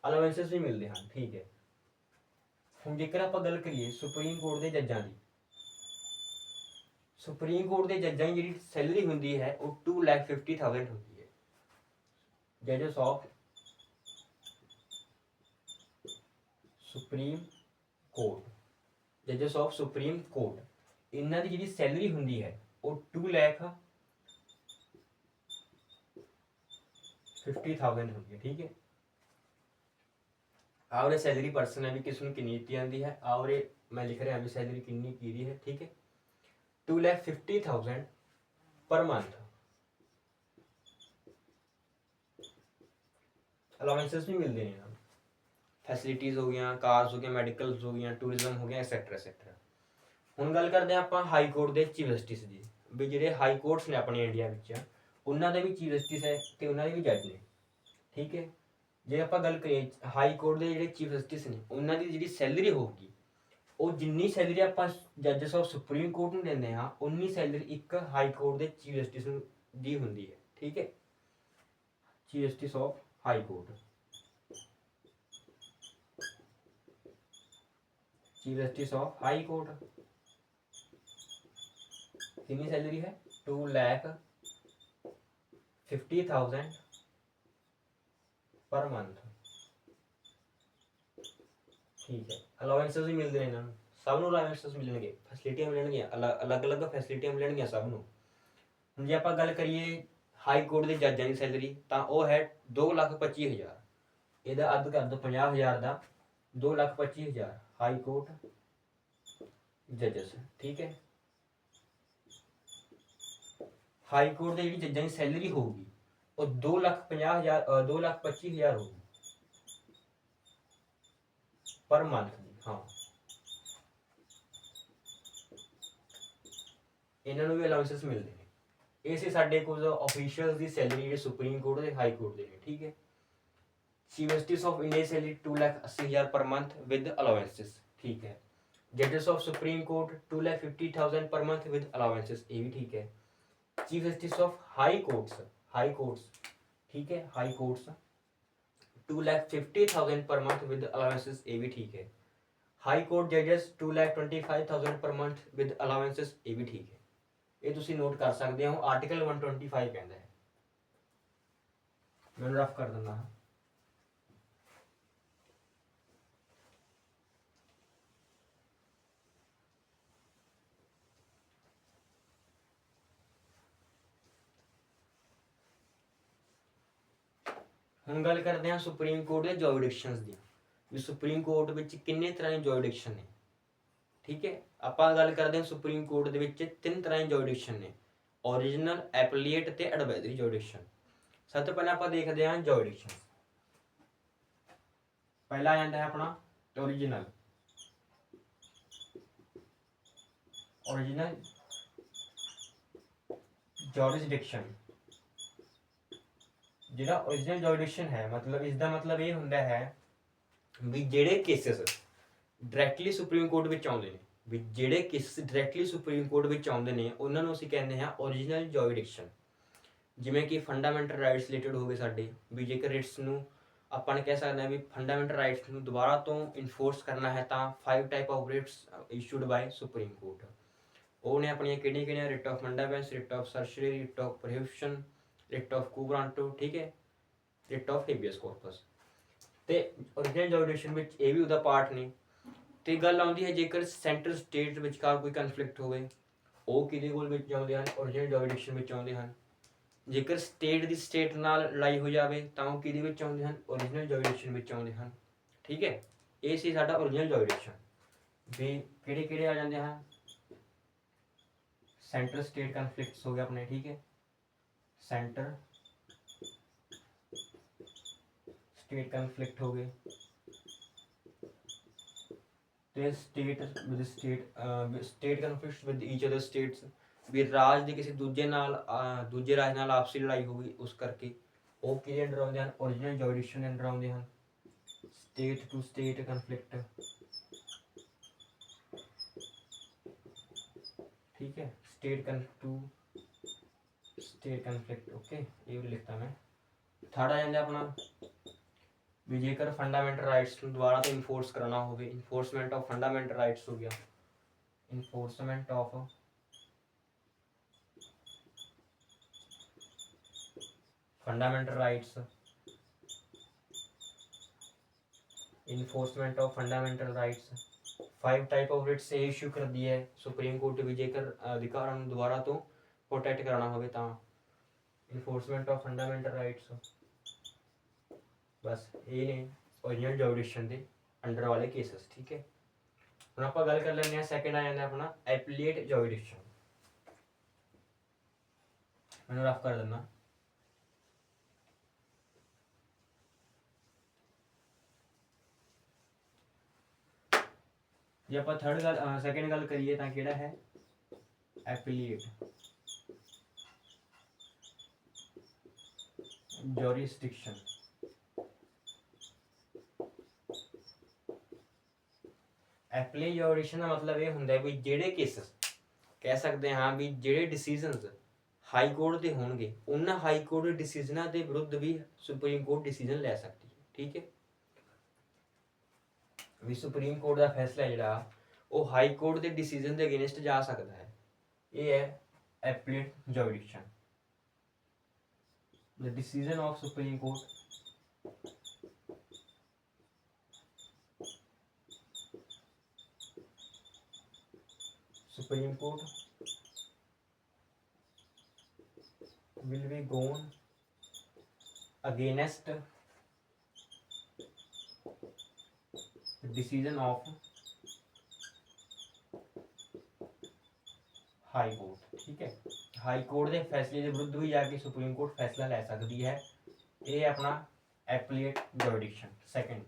ਅਲਾਉਂਸਸ ਵੀ ਮਿਲਦੇ ਹਨ। ਠੀਕ ਹੈ, ਹੁਣ ਜੇਕਰ ਆਪਾਂ ਗੱਲ ਕਰੀਏ ਸੁਪਰੀਮ ਕੋਰਟ ਦੇ ਜੱਜਾਂ ਦੀ, ਸੁਪਰੀਮ ਕੋਰਟ ਦੇ ਜੱਜਾਂ ਦੀ ਜਿਹੜੀ ਸੈਲਰੀ ਹੁੰਦੀ ਹੈ ਉਹ 2,50,000 ਹੁੰਦੀ ਹੈ। ਜੱਜਸ of supreme court ਜੱਜਸ of supreme court, ਇਹਨਾਂ ਦੀ ਜਿਹੜੀ ਸੈਲਰੀ ਹੁੰਦੀ ਹੈ ਉਹ 2,50,000 ਹੁੰਦੀ ਹੈ। ਠੀਕ ਹੈ, ਆਵਰੇ ਸੈਲਰੀ ਪਰਸਨ ਹੈ ਵੀ ਕਿਸ ਨੂੰ ਕਿੰਨੀ ਦਿੱਤੀ ਜਾਂਦੀ ਹੈ। ਆਵਰੇ ਮੈਂ ਲਿਖ ਰਿਹਾ ਵੀ ਸੈਲਰੀ ਕਿੰਨੀ ਕੀ ਹੈ। ਠੀਕ ਹੈ, 2,50,000 ਪਰ ਮੰਥ। ਅਲਾउंसेस ਵੀ ਮਿਲਦੇ ਨੇ, ਫੈਸਿਲਿਟੀਜ਼ ਹੋ ਗਈਆਂ, ਕਾਰਸ ਹੋ ਗਈਆਂ, ਮੈਡੀਕਲਸ ਹੋ ਗਈਆਂ, ਟੂਰਿਜ਼ਮ ਹੋ ਗਿਆ, ਐਕਸੈਟਰਾ ਐਕਸੈਟਰਾ। ਹੁਣ ਗੱਲ ਕਰਦੇ ਹਾਂ ਆਪਾਂ ਹਾਈ ਕੋਰਟ ਦੇ ਚੀਫ ਜਸਟਿਸ ਦੀ, ਵੀ ਜਿਹੜੇ ਹਾਈ ਕੋਰਟਸ ਨੇ ਆਪਣੇ ਇੰਡੀਆ ਵਿੱਚ ਉਹਨਾਂ ਦੇ ਵੀ ਚੀਫ ਜਸਟਿਸ ਹੈ ਤੇ ਉਹਨਾਂ ਦੇ ਵੀ ਜੱਜ ਨੇ। ਠੀਕ ਹੈ, ਜੇ ਆਪਾਂ ਗੱਲ ਕਰੀਏ ਹਾਈ ਕੋਰਟ ਦੇ ਜਿਹੜੇ ਚੀਫ ਜਸਟਿਸ ਨੇ ਉਹਨਾਂ ਦੀ ਜਿਹੜੀ ਸੈਲਰੀ ਹੋਊਗੀ ਉਹ ਜਿੰਨੀ ਸੈਲਰੀ ਆਪਾਂ ਜੱਜਸ ਆਫ ਸੁਪਰੀਮ ਕੋਰਟ ਨੂੰ ਦਿੰਦੇ ਹਾਂ ਉਨੀ ਸੈਲਰੀ ਇੱਕ ਹਾਈ ਕੋਰਟ ਦੇ ਚੀਫ ਜਸਟਿਸ ਨੂੰ ਦੀ ਹੁੰਦੀ ਹੈ। ਠੀਕ ਹੈ, chief justice of high court, chief justice of high court कितनी सैलरी है 2,50,000 पर मंथ। ठीक है, अलाउंसेस भी मिलते हैं इन्होंने, सब ਨੂੰ ਅਲਾउंसेस ਮਿਲਣਗੇ, ਫੈਸਿਲਿਟੀਆਂ ਮਿਲਣਗੀਆਂ, ਅਲੱਗ-ਅਲੱਗ ਫੈਸਿਲਿਟੀਆਂ ਮਿਲਣਗੀਆਂ ਸਭ ਨੂੰ। ਹੁਣ ਜੇ ਆਪਾਂ ਗੱਲ ਕਰੀਏ ਹਾਈ ਕੋਰਟ ਦੇ ਜੱਜਾਂ ਦੀ ਸੈਲਰੀ ਤਾਂ ਉਹ ਹੈ 2,25,000, ਇਹਦਾ ਅੱਧ ਕਰ ਦੋ 50,000 ਦਾ, 2,25,000 हाई कोर्ट जजेस। ठीक है, हाई कोर्ट की जी जजां की सैलरी होगी वो 2,50,000 2,25,000 होगी पर मंथ। हाँ, इन्होंने भी अलाउंसेस मिलते हैं। ये सी साडे कुछ ऑफिशियल्स की सैलरी जो सुप्रीम कोर्ट के हाई कोर्ट के। ठीक है, chief justice of India salary 2,80,000 per month with allowances. ठीक है, जजेस of supreme court 2,50,000 per month with allowances, ये भी ठीक है। Chief justice of high courts ठीक है, high courts 2,50,000 per month with allowances, ये भी ठीक है। हाई कोर्ट जजेस 2,25,000 पर मंथ विद अलाउंसेस, ये भी ठीक है। ये तुसी नोट कर सकते हो, आर्टिकल 125 कहता है। मैं रफ कर दिंदा हाँ। ਹੁਣ ਗੱਲ ਕਰਦੇ ਹਾਂ ਸੁਪਰੀਮ ਕੋਰਟ ਦੇ ਜੁਰਿਸਡਿਕਸ਼ਨਸ ਦੀ, ਵੀ ਸੁਪਰੀਮ ਕੋਰਟ ਵਿੱਚ ਕਿੰਨੇ ਤਰ੍ਹਾਂ ਦੇ ਜੁਰਿਸਡਿਕਸ਼ਨ ਨੇ। ਠੀਕ ਹੈ, ਆਪਾਂ ਗੱਲ ਕਰਦੇ ਹਾਂ ਸੁਪਰੀਮ ਕੋਰਟ ਦੇ ਵਿੱਚ 3 ਤਰ੍ਹਾਂ ਦੇ ਜੁਰਿਸਡਿਕਸ਼ਨ ਨੇ, ओरिजिनल, एपलीएट ਤੇ ਐਡਵਾਈਜ਼ਰੀ ਜੁਰਿਸਡਿਕਸ਼ਨ। ਸਭ ਤੋਂ ਪਹਿਲਾਂ ਆਪਾਂ ਦੇਖਦੇ ਹਾਂ ਜੁਰਿਸਡਿਕਸ਼ਨ। ਪਹਿਲਾ ਆ ਜਾਂਦਾ ਹੈ ਆਪਣਾ ओरिजिनल ਜੁਰਿਸਡਿਕਸ਼ਨ। ਜਿਹੜਾ ओरिजिनल ਜੁਰਿਸਡਿਕਸ਼ਨ ਹੈ मतलब ਇਸ ਦਾ मतलब ਇਹ ਹੁੰਦਾ ਹੈ ਵੀ ਜਿਹੜੇ ਕੇਸਿਸ ਡਾਇਰੈਕਟਲੀ ਸੁਪਰੀਮ ਕੋਰਟ ਵਿੱਚ ਆਉਂਦੇ ਨੇ, ਵੀ ਜਿਹੜੇ ਕੇਸਿਸ ਡਾਇਰੈਕਟਲੀ ਸੁਪਰੀਮ ਕੋਰਟ ਵਿੱਚ ਆਉਂਦੇ ਨੇ ਉਹਨਾਂ ਨੂੰ ਅਸੀਂ ਕਹਿੰਦੇ ਹਾਂ ओरिजिनल ਜੁਰਿਸਡਿਕਸ਼ਨ। ਜਿਵੇਂ ਕਿ ਫੰਡਾਮੈਂਟਲ ਰਾਈਟਸ ਰਿਲੇਟਡ ਹੋ ਗਏ ਸਾਡੇ, ਵੀ ਜੇਕਰ ਰਿਟਸ ਨੂੰ ਆਪਾਂ ਨੇ ਕਹਿ ਸਕਦੇ ਹਾਂ ਵੀ ਫੰਡਾਮੈਂਟਲ ਰਾਈਟਸ ਨੂੰ ਦੁਬਾਰਾ ਤੋਂ ਇਨਫੋਰਸ ਕਰਨਾ ਹੈ ਤਾਂ 5 type of writs issued by supreme court. ਉਹ ਨੇ ਆਪਣੀਆਂ ਕਿਹੜੀਆਂ writ of mandamus, writ of certiorari, writ of prohibition, writ of quo warranto. ਠੀਕ ਹੈ, ਰਿਟ ਆਫ ਹੇਬੀਅਸ ਕਾਰਪਸ। ਤੇ ओरिजिनल ਜੁਰਿਸਡਿਕਸ਼ਨ ਵਿੱਚ ਇਹ ਵੀ ਉਹਦਾ ਪਾਰਟ ਨੇ। ਤੇ ਗੱਲ ਆਉਂਦੀ ਹੈ ਜੇਕਰ ਸੈਂਟਰ ਸਟੇਟ ਵਿਚਕਾਰ ਕੋਈ ਕਨਫਲਿਕਟ ਹੋਵੇ ਉਹ ਕਿਹਦੇ ਕੋਲ ਵਿੱਚ ਆਉਂਦੇ ਹਨ, ओरिजिनल ਜੁਰਿਸਡਿਕਸ਼ਨ ਵਿੱਚ ਆਉਂਦੇ ਹਨ। ਜੇਕਰ ਸਟੇਟ ਦੀ ਸਟੇਟ ਨਾਲ ਲੜਾਈ ਹੋ ਜਾਵੇ ਤਾਂ ਉਹ ਕਿਹਦੇ ਵਿੱਚ ਆਉਂਦੇ ਹਨ, ओरिजिनल ਜੁਰਿਸਡਿਕਸ਼ਨ ਵਿੱਚ ਆਉਂਦੇ ਹਨ। ਠੀਕ ਹੈ, ਇਹ ਸੀ ਸਾਡਾ ओरिजिनल ਜੁਰਿਸਡਿਕਸ਼ਨ। ਵੀ ਕਿਹੜੇ ਕਿਹੜੇ ਆ ਜਾਂਦੇ ਹਨ, सेंटर स्टेट कन्फ्लिक्ट्स हो गए अपने। ठीक है, सेंटर स्टेट कन्फ्लिक्ट हो गए, तो state with state conflict with each other states, भी राज की किसी दूजे राज नाल आपसी लड़ाई हो गई उस करके वो किहदे अंडर आउंदे हन, ओरिजिनल जूरिडिक्शन अंडर आउंदे हन। State to state conflict. ठीक है, state to state conflict. Okay, ये भी लिखता मैं। थर्ड आ जाता अपना भी जेकर फंडामेंटल राइट्स दोबारा तो इनफोर्स कराना हो, इनफोर्समेंट ऑफ फंडामेंटल राइट्स हो गया, enforcement of fundamental rights, enforcement of fundamental rights, 5 type of writs ਇਹ ਇਸ਼ੂ ਕਰਦੀ ਹੈ ਸੁਪਰੀਮ ਕੋਰਟ ਵੀ ਜੇਕਰ ਅਧਿਕਾਰਾਂ ਨੂੰ ਦੁਬਾਰਾ ਤੋਂ ਪ੍ਰੋਟੈਕਟ ਕਰਾਉਣਾ ਹੋਵੇ ਤਾਂ। ਇਨਫੋਰਸਮੈਂਟ ਆਫ ਫੰਡਾਮੈਂਟਲ ਰਾਈਟਸ, ਬਸ ਇਹ ਨੇ ਓਰੀਜਨਲ ਜੁਰਿਸਡਿਕਸ਼ਨ ਦੇ ਅੰਡਰ ਵਾਲੇ ਕੇਸਸ। ਠੀਕ ਹੈ, ਹੁਣ ਆਪਾਂ ਗੱਲ ਕਰ ਲੈਂਦੇ ਹਾਂ ਸੈਕਿੰਡ ਆ ਜਾਂਦਾ ਆਪਣਾ ਐਪੀਲੀਏਟ ਜੁਰਿਸਡਿਕਸ਼ਨ। ਮੈਨੂੰ ਰਫ ਕਰ ਦਿੰਦਾ। ਜੇ ਆਪਾਂ ਸੈਕਿੰਡ ਗੱਲ ਕਰੀਏ ਤਾਂ ਕਿਹੜਾ ਹੈ ਐਪੀਲੀਏਟ ਜੁਰਿਸਡਿਕਸ਼ਨ। ਐਪੀਲੀਏਟ ਜੁਰਿਸਡਿਕਸ਼ਨ ਦਾ ਮਤਲਬ ਇਹ ਹੁੰਦਾ ਵੀ ਜਿਹੜੇ ਕੇਸਸ ਕਹਿ ਸਕਦੇ ਹਾਂ ਵੀ ਜਿਹੜੇ ਡਿਸੀਜਨਸ ਹਾਈ ਕੋਰਟ ਦੇ ਹੋਣਗੇ ਉਹਨਾਂ ਹਾਈ ਕੋਰਟ ਦੇ ਡਿਸੀਜਨਾਂ ਦੇ ਵਿਰੁੱਧ ਵੀ ਸੁਪਰੀਮ ਕੋਰਟ ਡਿਸੀਜਨ ਲੈ ਸਕਦੀ ਹੈ। ਠੀਕ ਹੈ, ਵੀ ਸੁਪਰੀਮ ਕੋਰਟ ਦਾ ਫੈਸਲਾ ਜਿਹੜਾ ਉਹ ਹਾਈ ਕੋਰਟ ਦੇ ਡਿਸੀਜਨ ਦੇ ਅਗੇਂਸਟ ਜਾ ਸਕਦਾ ਹੈ। ਇਹ ਹੈ ਐਪੀਲੀਏਟ jurisdiction. The decision of Supreme Court will be gone against the decision of high court. ਠੀਕ ਹੈ, ਹਾਈ ਕੋਰਟ ਦੇ ਫੈਸਲੇ ਦੇ ਵਿਰੁੱਧ ਵੀ ਜਾ ਕੇ ਸੁਪਰੀਮ ਕੋਰਟ ਫੈਸਲਾ ਲੈ ਸਕਦੀ ਹੈ। ਇਹ ਆਪਣਾ ਐਪੀਲੀਏਟ ਜੁਰਿਸਡਿਕਸ਼ਨ ਸੈਕਿੰਡ।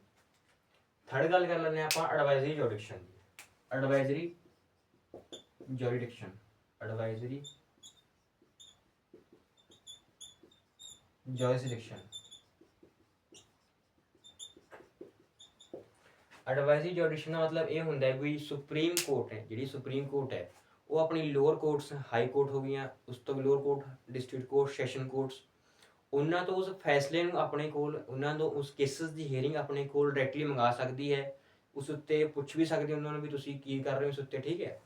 ਥਰਡ ਗੱਲ ਕਰ ਲੈਂਦੇ ਹਾਂ ਆਪਾਂ ਐਡਵਾਈਜ਼ਰੀ ਜੁਰਿਸਡਿਕਸ਼ਨ ਦੀ। Advisory jurisdiction, advisory jurisdiction. Advisory jurisdiction ਦਾ ਮਤਲਬ ਇਹ ਹੁੰਦਾ ਹੈ ਵੀ ਸੁਪਰੀਮ ਕੋਰਟ ਹੈ, ਜਿਹੜੀ ਸੁਪਰੀਮ ਕੋਰਟ ਹੈ ਉਹ ਆਪਣੀ ਲੋਅਰ ਕੋਰਟਸ ਹਾਈ ਕੋਰਟ ਹੋ ਗਈਆਂ, ਉਸ ਤੋਂ ਵੀ lower court district court session courts, ਉਹਨਾਂ ਤੋਂ ਉਸ ਫੈਸਲੇ ਨੂੰ ਆਪਣੇ ਕੋਲ, ਉਹਨਾਂ ਤੋਂ ਉਸ ਕੇਸਸ ਦੀ ਹੀਅਰਿੰਗ ਆਪਣੇ ਕੋਲ ਡਾਇਰੈਕਟਲੀ ਮੰਗਾ ਸਕਦੀ ਹੈ। ਉਸ ਉੱਤੇ ਪੁੱਛ ਵੀ ਸਕਦੀ ਉਹਨਾਂ ਨੂੰ ਵੀ ਤੁਸੀਂ ਕੀ ਕਰ ਰਹੇ ਹੋ ਉਸ ਉੱਤੇ। ਠੀਕ ਹੈ,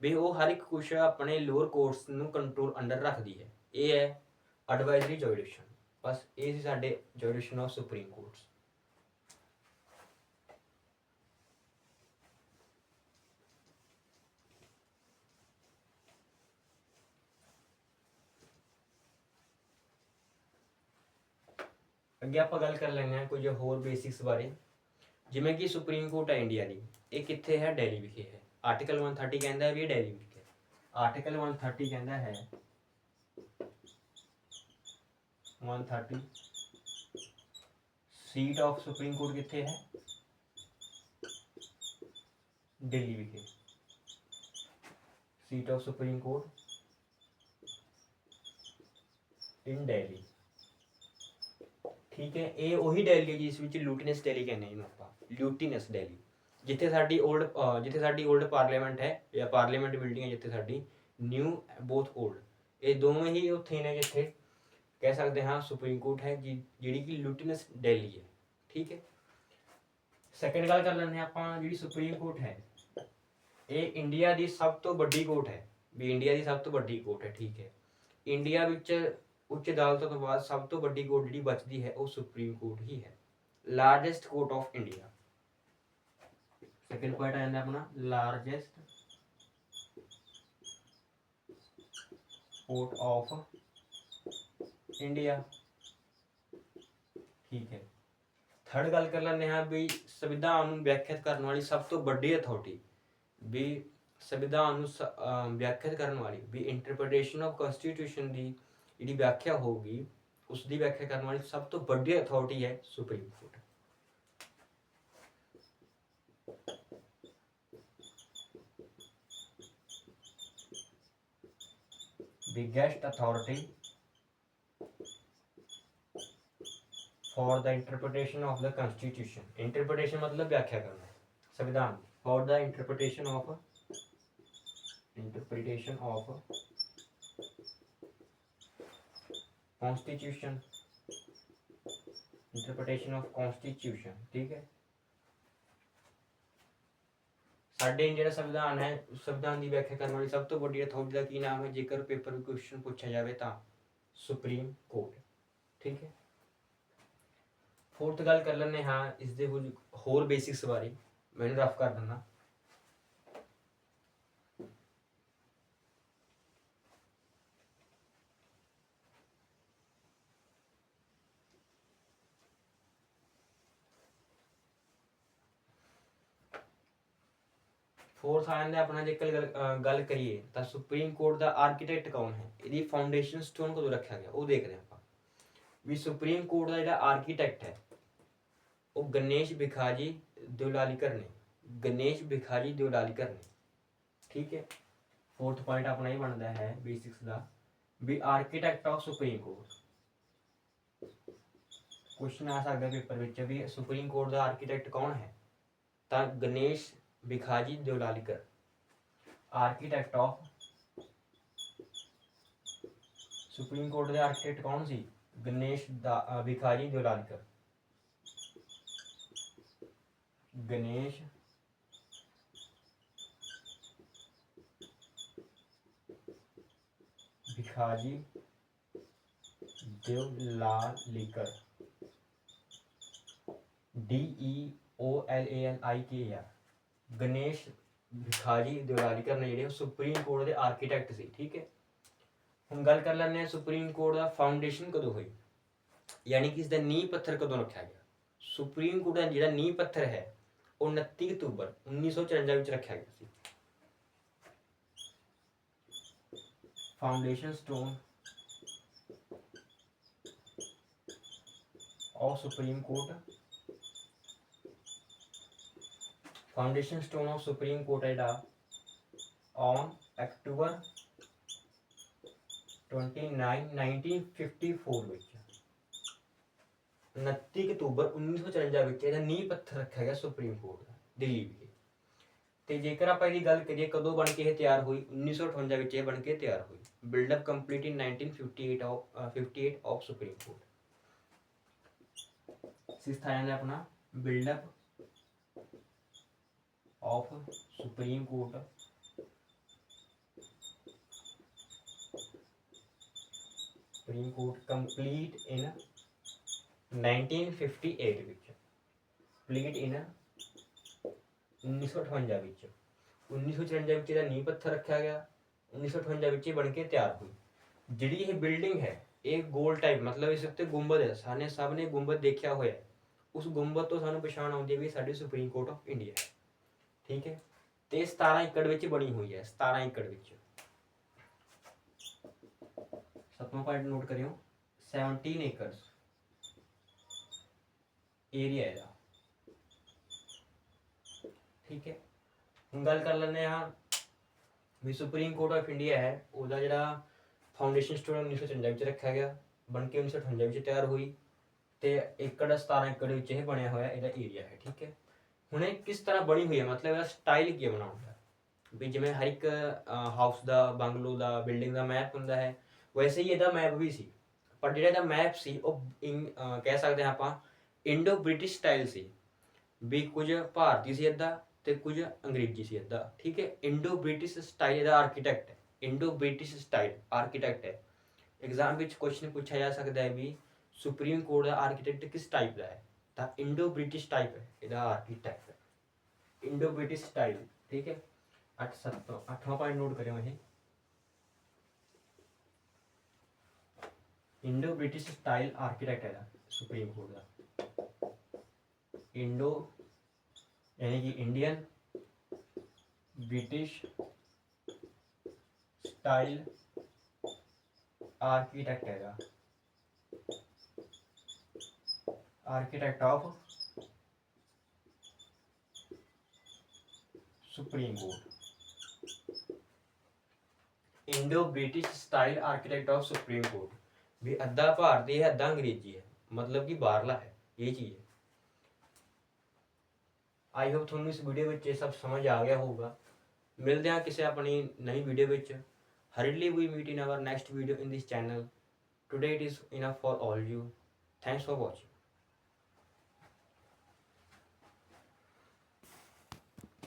ਵੀ ਉਹ ਹਰ ਇੱਕ ਕੁਛ ਆਪਣੇ ਲੋਅਰ ਕੋਰਟਸ ਨੂੰ ਕੰਟਰੋਲ ਅੰਡਰ ਰੱਖਦੀ ਹੈ। ਇਹ ਹੈ ਐਡਵਾਈਜ਼ਰੀ ਜੁਰਿਸਡਿਕਸ਼ਨ। ਬਸ ਇਹ ਸੀ ਸਾਡੇ ਜੁਰਿਸਡਿਕਸ਼ਨ ਆਫ ਸੁਪਰੀਮ ਕੋਰਟਸ। ਅੱਗੇ ਆਪਾਂ ਗੱਲ ਕਰ ਲੈਂਦੇ ਹਾਂ ਕੁਝ ਹੋਰ ਬੇਸਿਕਸ ਬਾਰੇ, ਜਿਵੇਂ ਕਿ ਸੁਪਰੀਮ ਕੋਰਟ ਹੈ ਇੰਡੀਆ ਦੀ, ਇਹ ਕਿੱਥੇ ਹੈ? ਦਿੱਲੀ ਵਿਖੇ ਹੈ। ਆਰਟੀਕਲ 130 ਕਹਿੰਦਾ ਹੈ ਵੀ ਇਹ ਦਿੱਲੀ ਵਿਖੇ ਹੈ। ਆਰਟੀਕਲ 130 ਕਹਿੰਦਾ ਹੈ 130 ਸੀਟ ਆਫ ਸੁਪਰੀਮ ਕੋਰਟ ਕਿੱਥੇ ਹੈ? ਦਿੱਲੀ ਵਿਖੇ। ਸੀਟ ਆਫ ਸੁਪਰੀਮ ਕੋਰਟ ਇਨ ਦਿੱਲੀ। ਠੀਕ ਹੈ, ਇਹ ਉਹੀ ਦਿੱਲੀ ਹੈ ਜਿਸ ਵਿੱਚ ਲੂਟੀਨਸ ਦਿੱਲੀ ਕਹਿੰਦੇ ਇਹਨੂੰ ਆਪਾਂ, ਲੂਟੀਨਸ ਦਿੱਲੀ। ਜਿੱਥੇ ਸਾਡੀ 올ਡ ਪਾਰਲੀਮੈਂਟ ਹੈ ਜਾਂ ਪਾਰਲੀਮੈਂਟ ਬਿਲਡਿੰਗ ਹੈ, ਜਿੱਥੇ ਸਾਡੀ ਨਿਊ ਬੋਥ 올ਡ, ਇਹ ਦੋਵੇਂ ਹੀ ਉੱਥੇ ਨੇ ਜਿੱਥੇ ਕਹਿ ਸਕਦੇ ਹਾਂ ਸੁਪਰੀਮ ਕੋਰਟ ਹੈ ਜਿਹੜੀ ਕਿ ਲੂਟੀਨਸ ਦਿੱਲੀ ਹੈ। ਠੀਕ ਹੈ, ਸੈਕਿੰਡ ਗੱਲ ਕਰ ਲੈਂਦੇ ਹਾਂ ਆਪਾਂ, ਜਿਹੜੀ ਸੁਪਰੀਮ ਕੋਰਟ ਹੈ ਇਹ ਇੰਡੀਆ ਦੀ ਸਭ ਤੋਂ ਵੱਡੀ ਕੋਰਟ ਹੈ, ਵੀ ਇੰਡੀਆ ਦੀ ਸਭ ਤੋਂ ਵੱਡੀ ਕੋਰਟ ਹੈ। ਠੀਕ ਹੈ, ਇੰਡੀਆ ਵਿੱਚ ਉੱਚ ਅਦਾਲਤਾਂ ਤੋਂ ਬਾਅਦ ਸਭ ਤੋਂ ਵੱਡੀ ਕੋਰਟ ਜਿਹੜੀ ਬਚਦੀ ਹੈ ਉਹ ਸੁਪਰੀਮ ਕੋਰਟ ਹੀ ਹੈ, largest court of India. Second point ਆ ਜਾਂਦਾ ਆਪਣਾ ਲਾਰਜੈਸਟ ਕੋਰਟ ਆਫ ਇੰਡੀਆ। ਠੀਕ ਹੈ, ਥਰਡ ਗੱਲ ਕਰ ਲੈਂਦੇ ਹਾਂ ਵੀ ਸੰਵਿਧਾਨ ਨੂੰ ਵਿਆਖਿਅਤ ਕਰਨ ਵਾਲੀ ਸਭ ਤੋਂ ਵੱਡੀ ਅਥਾਰਟੀ, ਵੀ ਸੰਵਿਧਾਨ ਨੂੰ ਵਿਆਖਿਅਤ ਕਰਨ ਵਾਲੀ, ਵੀ ਇੰਟਰਪ੍ਰੀਟੇਸ਼ਨ ਆਫ ਕਨਸਟੀਟਿਊਸ਼ਨ ਦੀ ਜਿਹੜੀ ਵਿਆਖਿਆ ਹੋਊਗੀ ਉਸ ਦੀ ਵਿਆਖਿਆ ਕਰਨ ਵਾਲੀ ਸਭ ਤੋਂ ਵੱਡੀ ਅਥਾਰਟੀ ਹੈ supreme court. Biggest authority for the interpretation of the constitution। interpretation मतलब व्याख्या करना संविधान, for the interpretation of constitution, interpretation of constitution। ठीक है, ਸਾਡੇ ਇੰਡੀਆ ਦਾ ਸੰਵਿਧਾਨ ਹੈ, ਉਸ ਸੰਵਿਧਾਨ ਦੀ ਵਿਆਖਿਆ ਕਰਨ ਵਾਲੀ ਸਭ ਤੋਂ ਵੱਡੀ ਅਥਾਰਟੀ ਦਾ ਕੀ ਨਾਮ ਹੈ ਜੇਕਰ ਪੇਪਰ ਵਿੱਚ ਕੁਐਸਚਨ ਪੁੱਛਿਆ ਜਾਵੇ ਤਾਂ? Supreme court. ਠੀਕ ਹੈ, ਫੋਰਥ ਗੱਲ ਕਰ ਲੈਂਦੇ ਹਾਂ ਇਸ ਦੇ ਕੁਝ ਹੋਰ ਬੇਸਿਕਸ ਬਾਰੇ, ਮੈਨੂੰ ਰਫ ਕਰ ਦਿੰਦਾ। फोर्थ आ जाता अपना जेकर गल करिए तो सुप्रीम कोर्ट का आर्कीटैक्ट कौन है, ये फाउंडेशन स्टोन कदों रखा गया वो देखते हैं आप भी। सुप्रीम कोर्ट का जो आर्कीटैक्ट है वो गणेश भिखाजी देवलालीकर ने, गणेश भिखाजी देवलालीकर ने, ठीक है। फोर्थ पॉइंट अपना ही बनता है बेसिक्स का भी architect of supreme court. Question आ सकता है पेपर में भी सुप्रीम कोर्ट का आर्कीटैक्ट कौन है, तो Ganesh Bhikaji Deolalikar, architect of supreme court के आर्कीटेक्ट कौन सी, गणेश भिखाजी देवलालीकर, गणेश भिखाजी देवलालीकर, DEOLALIKER, गणेश भिखाजी देवलालीकर ने ਜਿਹੜੇ ਸੁਪਰੀਮ ਕੋਰਟ ਦੇ ਆਰਕੀਟੈਕਟ ਸੀ, ਠੀਕ ਹੈ। ਹੁਣ ਗੱਲ ਕਰ ਲੈਂਦੇ ਹਾਂ ਸੁਪਰੀਮ ਕੋਰਟ ਦਾ ਫਾਊਂਡੇਸ਼ਨ ਕਦੋਂ ਹੋਈ, ਯਾਨੀ ਕਿ ਇਸ ਦਾ ਨੀਂਹ ਪੱਥਰ ਕਦੋਂ ਰੱਖਿਆ ਗਿਆ। ਸੁਪਰੀਮ ਕੋਰਟ ਦਾ ਜਿਹੜਾ ਨੀਂਹ ਪੱਥਰ ਹੈ ਉਹ 29 ਅਕਤੂਬਰ 1954 ਵਿੱਚ ਰੱਖਿਆ ਗਿਆ ਸੀ। Foundation stone of supreme court, foundation stone of supreme court है ऑन अक्टूबर 29 1954 ਵਿੱਚ 29 ਅਕਤੂਬਰ 1954 ਵਿੱਚ ਇਹਦਾ ਨੀਂਹ ਪੱਥਰ ਰੱਖਿਆ ਗਿਆ ਸੁਪਰੀਮ ਕੋਰਟ ਦਾ ਦਿੱਲੀ ਵਿਖੇ। ਤੇ ਜੇਕਰ ਆਪਾਂ ਇਹਦੀ ਗੱਲ ਕਰੀਏ ਕਦੋਂ ਬਣ ਕੇ ਇਹ ਤਿਆਰ ਹੋਈ, 1958 ਵਿੱਚ ਇਹ ਬਣ ਕੇ ਤਿਆਰ ਹੋਈ। Buildup complete in 1958 of supreme court. Sixth आ जाता अपना buildup of supreme court, supreme court complete in 1958 विच, कंप्लीट इन 1958 विच, 1954 विच नींह पत्थर रखा गया, 1958 विच बन के तैयार हुई। जिहड़ी ये बिल्डिंग है ये गोल टाइप मतलब इस उत्ते गुंबद है, साने सब ने गुंबद देखा होया, उस गुंबद तो सानू पछाण आउंदी है भी साडी सुप्रीम कोर्ट ऑफ इंडिया है, ठीक है। ते 17 एकड़ विच बनी हुई है, 17 एकड़ विच। 7वां पॉइंट नोट करियो, 17 एकड़ एरिया है, ठीक है। हुण गल कर लैंदे हां भी सुप्रीम कोर्ट ऑफ इंडिया है उहदा जिहड़ा फाउंडेशन स्टोन 1954 ਵਿੱਚ ਰੱਖਿਆ ਗਿਆ, बन के 1958 ਵਿੱਚ ਤਿਆਰ ਹੋਈ ਤੇ एकड़ 17 एकड़ ਵਿੱਚ ਇਹ ਬਣਿਆ ਹੋਇਆ ਇਹਦਾ ਏਰੀਆ ਹੈ, ठीक है। ਹੁਣ ਇਹ ਕਿਸ ਤਰ੍ਹਾਂ ਬਣੀ ਹੋਈ ਹੈ मतलब ਇਹਦਾ ਸਟਾਈਲ ਕੀ ਬਣਾਉਂਦਾ ਵੀ ਜਿਵੇਂ ਹਰ ਇੱਕ ਹਾਊਸ ਦਾ ਬੰਗਲੋ ਦਾ ਬਿਲਡਿੰਗ ਦਾ ਮੈਪ ਹੁੰਦਾ ਹੈ ਵੈਸੇ ਹੀ ਇਹਦਾ ਮੈਪ ਵੀ ਸੀ, ਪਰ ਜਿਹੜਾ ਇਹਦਾ ਮੈਪ ਸੀ ਉਹ ਕਹਿ ਸਕਦੇ ਹਾਂ ਆਪਾਂ ਇੰਡੋ ਬ੍ਰਿਟਿਸ਼ ਸਟਾਈਲ ਸੀ ਵੀ ਕੁਝ ਭਾਰਤੀ ਸੀ ਅੱਧਾ ਤੇ ਕੁਝ ਅੰਗਰੇਜ਼ੀ ਸੀ ਅੱਧਾ, ठीक है। इंडो ब्रिटिश स्टाइल ਇਹਦਾ ਆਰਕੀਟੈਕਟ ਹੈ, इंडो ब्रिटिश स्टाइल आर्कीटैक्ट है। एग्जाम में क्वेश्चन पूछा जा सकता है भी सुप्रीम कोर्ट का आर्कीटैक्ट किस टाइप का है, तो इंडो ब्रिटिश टाइप है ਇਹਦਾ आर्कीटैक्ट, इंडो ब्रिटिश स्टाइल, ठीक है। 8वां पॉइंट नोट करें ये इंडो ब्रिटिश स्टाइल आर्कीटैक्ट है सुप्रीम कोर्ट का। इंडो यानी कि इंडियन ब्रिटिश स्टाइल आर्कीटेक्ट है, architect of supreme court, Indo British style architect of supreme court भी अद्धा भारतीय है अद्धा अंग्रेजी है, मतलब कि बाहरला है ये चीज़ है। आई होप थोड़ा इस वीडियो में ये सब समझ आ गया होगा। मिलते हैं किसी अपनी नई वीडियो में। Hurriedly we meet in our next video in this channel. Today it is enough for all you. Thanks for watching.